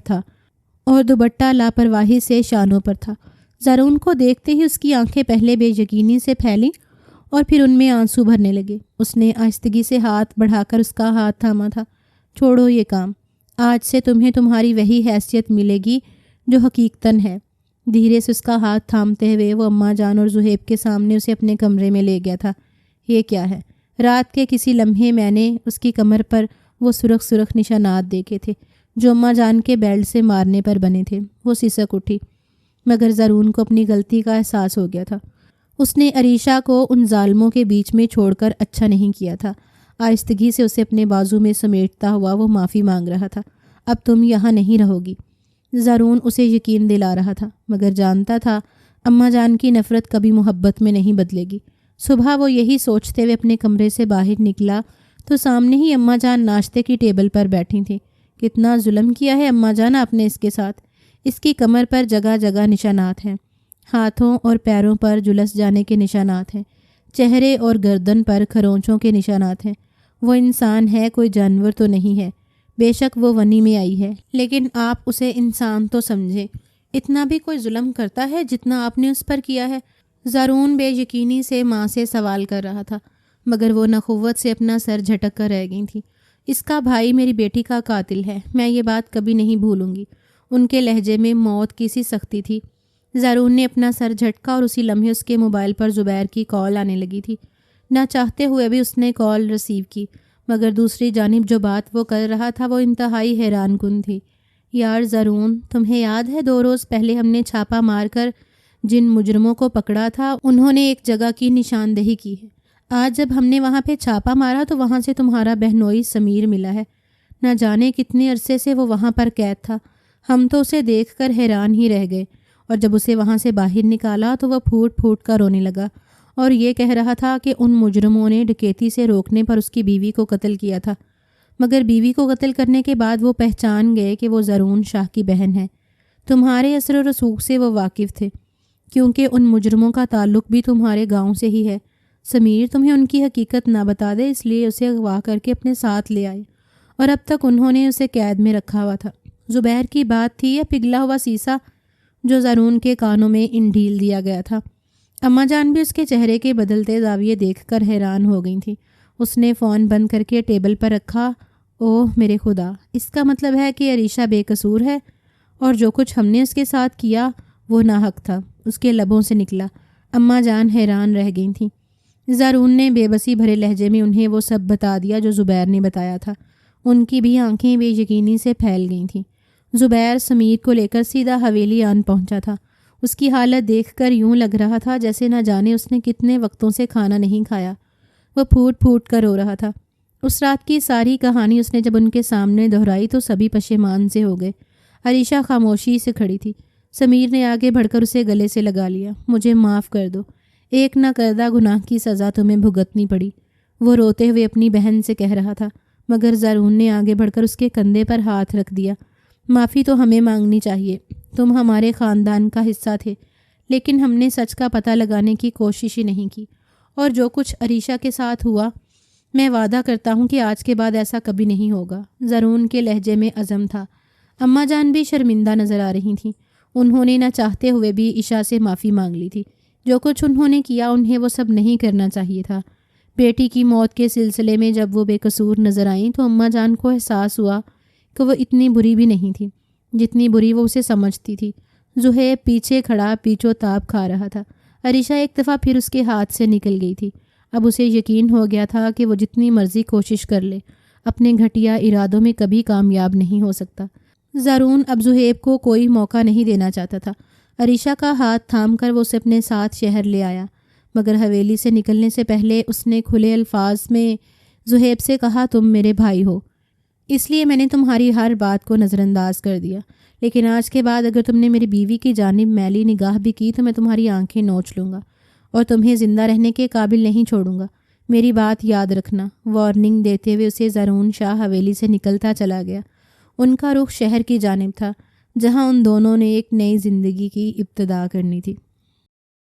تھا۔ زارون کو دیکھتے ہی اس کی آنکھیں پہلے بے یقینی سے پھیلیں اور پھر ان میں آنسو بھرنے لگے۔ اس نے آہستگی سے ہاتھ بڑھا کر اس کا ہاتھ تھاما تھا۔ چھوڑو یہ کام، آج سے تمہیں تمہاری وہی حیثیت ملے گی جو حقیقتاً ہے۔ دھیرے سے اس کا ہاتھ تھامتے ہوئے وہ اماں جان اور زہیب کے سامنے اسے اپنے کمرے میں لے گیا تھا۔ یہ کیا ہے؟ رات کے کسی لمحے میں نے اس کی کمر پر وہ سرخ نشانات دیکھے تھے جو اماں جان کے بیلٹ سے مارنے پر بنے تھے۔ وہ سسک اٹھی، مگر زارون کو اپنی غلطی کا احساس ہو گیا تھا۔ اس نے عریشہ کو ان ظالموں کے بیچ میں چھوڑ کر اچھا نہیں کیا تھا۔ آہستگی سے اسے اپنے بازو میں سمیٹتا ہوا وہ معافی مانگ رہا تھا۔ اب تم یہاں نہیں رہو گی، زارون اسے یقین دلا رہا تھا، مگر جانتا تھا اماں جان کی نفرت کبھی محبت میں نہیں بدلے گی۔ صبح وہ یہی سوچتے ہوئے اپنے کمرے سے باہر نکلا تو سامنے ہی اماں جان ناشتے کی ٹیبل پر بیٹھی تھیں۔ کتنا ظلم کیا ہے اماں جان آپ نے اس کے ساتھ۔ اس کی کمر پر جگہ جگہ نشانات ہیں، ہاتھوں اور پیروں پر جلس جانے کے نشانات ہیں، چہرے اور گردن پر کھرونچوں کے نشانات ہیں۔ وہ انسان ہے، کوئی جانور تو نہیں ہے۔ بے شک وہ ونی میں آئی ہے، لیکن آپ اسے انسان تو سمجھے۔ اتنا بھی کوئی ظلم کرتا ہے جتنا آپ نے اس پر کیا ہے؟ زارون بے یقینی سے ماں سے سوال کر رہا تھا، مگر وہ نخوت سے اپنا سر جھٹک کر رہ گئی تھی۔ اس کا بھائی میری بیٹی کا قاتل ہے، میں یہ بات کبھی نہیں بھولوں گی۔ ان کے لہجے میں موت کی سی سختی تھی۔ زارون نے اپنا سر جھٹکا اور اسی لمحے اس کے موبائل پر زبیر کی کال آنے لگی تھی۔ نہ چاہتے ہوئے بھی اس نے کال ریسیو کی، مگر دوسری جانب جو بات وہ کر رہا تھا وہ انتہائی حیران کن تھی۔ یار زرون، تمہیں یاد ہے 2 روز پہلے ہم نے چھاپا مار کر جن مجرموں کو پکڑا تھا انہوں نے ایک جگہ کی نشاندہی کی ہے۔ آج جب ہم نے وہاں پہ چھاپا مارا تو وہاں سے تمہارا بہنوئی سمیر ملا ہے۔ نہ جانے کتنے عرصے سے وہ وہاں پر قید تھا۔ ہم تو اسے دیکھ کر حیران ہی رہ گئے، اور جب اسے وہاں سے باہر نکالا تو وہ پھوٹ پھوٹ کر رونے لگا اور یہ کہہ رہا تھا کہ ان مجرموں نے ڈکیتی سے روکنے پر اس کی بیوی کو قتل کیا تھا، مگر بیوی کو قتل کرنے کے بعد وہ پہچان گئے کہ وہ زرون شاہ کی بہن ہے۔ تمہارے اثر و رسوخ سے وہ واقف تھے، کیونکہ ان مجرموں کا تعلق بھی تمہارے گاؤں سے ہی ہے۔ سمیر تمہیں ان کی حقیقت نہ بتا دے، اس لیے اسے اغوا کر کے اپنے ساتھ لے آئے، اور اب تک انہوں نے اسے قید میں رکھا ہوا تھا۔ زبیر کی بات تھی یا پگھلا ہوا سیسا جو زرون کے کانوں میں انڈیل دیا گیا تھا؟ اماں جان بھی اس کے چہرے کے بدلتے زاویے دیکھ کر حیران ہو گئی تھیں۔ اس نے فون بند کر کے ٹیبل پر رکھا۔ اوہ میرے خدا، اس کا مطلب ہے کہ عریشہ بے قصور ہے، اور جو کچھ ہم نے اس کے ساتھ کیا وہ ناحق تھا، اس کے لبوں سے نکلا۔ اماں جان حیران رہ گئی تھیں۔ زرون نے بے بسی بھرے لہجے میں انہیں وہ سب بتا دیا جو زبیر نے بتایا تھا۔ ان کی بھی آنکھیں بے یقینی سے پھیل گئی تھیں۔ زبیر سمیر کو لے کر سیدھا حویلی آن پہنچا تھا۔ اس کی حالت دیکھ کر یوں لگ رہا تھا جیسے نہ جانے اس نے کتنے وقتوں سے کھانا نہیں کھایا۔ وہ پھوٹ پھوٹ کر رو رہا تھا۔ اس رات کی ساری کہانی اس نے جب ان کے سامنے دہرائی تو سبھی پشیمان سے ہو گئے۔ عریشہ خاموشی سے کھڑی تھی۔ سمیر نے آگے بڑھ کر اسے گلے سے لگا لیا۔ مجھے معاف کر دو، ایک نہ کردہ گناہ کی سزا تمہیں بھگتنی پڑی، وہ روتے ہوئے اپنی بہن سے کہہ رہا تھا، مگر زرون نے آگے بڑھ کر اس کے کندھے پر ہاتھ رکھ دیا۔ معافی تو ہمیں مانگنی چاہیے، تم ہمارے خاندان کا حصہ تھے، لیکن ہم نے سچ کا پتہ لگانے کی کوشش ہی نہیں کی، اور جو کچھ عریشہ کے ساتھ ہوا میں وعدہ کرتا ہوں کہ آج کے بعد ایسا کبھی نہیں ہوگا۔ زرون کے لہجے میں عزم تھا۔ اماں جان بھی شرمندہ نظر آ رہی تھیں۔ انہوں نے نہ چاہتے ہوئے بھی عشاء سے معافی مانگ لی تھی۔ جو کچھ انہوں نے کیا انہیں وہ سب نہیں کرنا چاہیے تھا۔ بیٹی کی موت کے سلسلے میں جب وہ بے قصور نظر آئیں تو اماں جان کو احساس ہوا کہ وہ اتنی بری بھی نہیں تھی جتنی بری وہ اسے سمجھتی تھی۔ زہیب پیچھے کھڑا پیچو تاب کھا رہا تھا۔ عریشہ ایک دفعہ پھر اس کے ہاتھ سے نکل گئی تھی۔ اب اسے یقین ہو گیا تھا کہ وہ جتنی مرضی کوشش کر لے اپنے گھٹیا ارادوں میں کبھی کامیاب نہیں ہو سکتا۔ زرون اب زہیب کو کوئی موقع نہیں دینا چاہتا تھا۔ عریشہ کا ہاتھ تھام کر وہ اسے اپنے ساتھ شہر لے آیا، مگر حویلی سے نکلنے سے پہلے اس نے کھلے الفاظ میں زہیب سے کہا، تم میرے بھائی ہو، اس لیے میں نے تمہاری ہر بات کو نظر انداز کر دیا، لیکن آج کے بعد اگر تم نے میری بیوی کی جانب میلی نگاہ بھی کی تو میں تمہاری آنکھیں نوچ لوں گا اور تمہیں زندہ رہنے کے قابل نہیں چھوڑوں گا۔ میری بات یاد رکھنا۔ وارننگ دیتے ہوئے اسے زرون شاہ حویلی سے نکلتا چلا گیا۔ ان کا رخ شہر کی جانب تھا، جہاں ان دونوں نے ایک نئی زندگی کی ابتدا کرنی تھی۔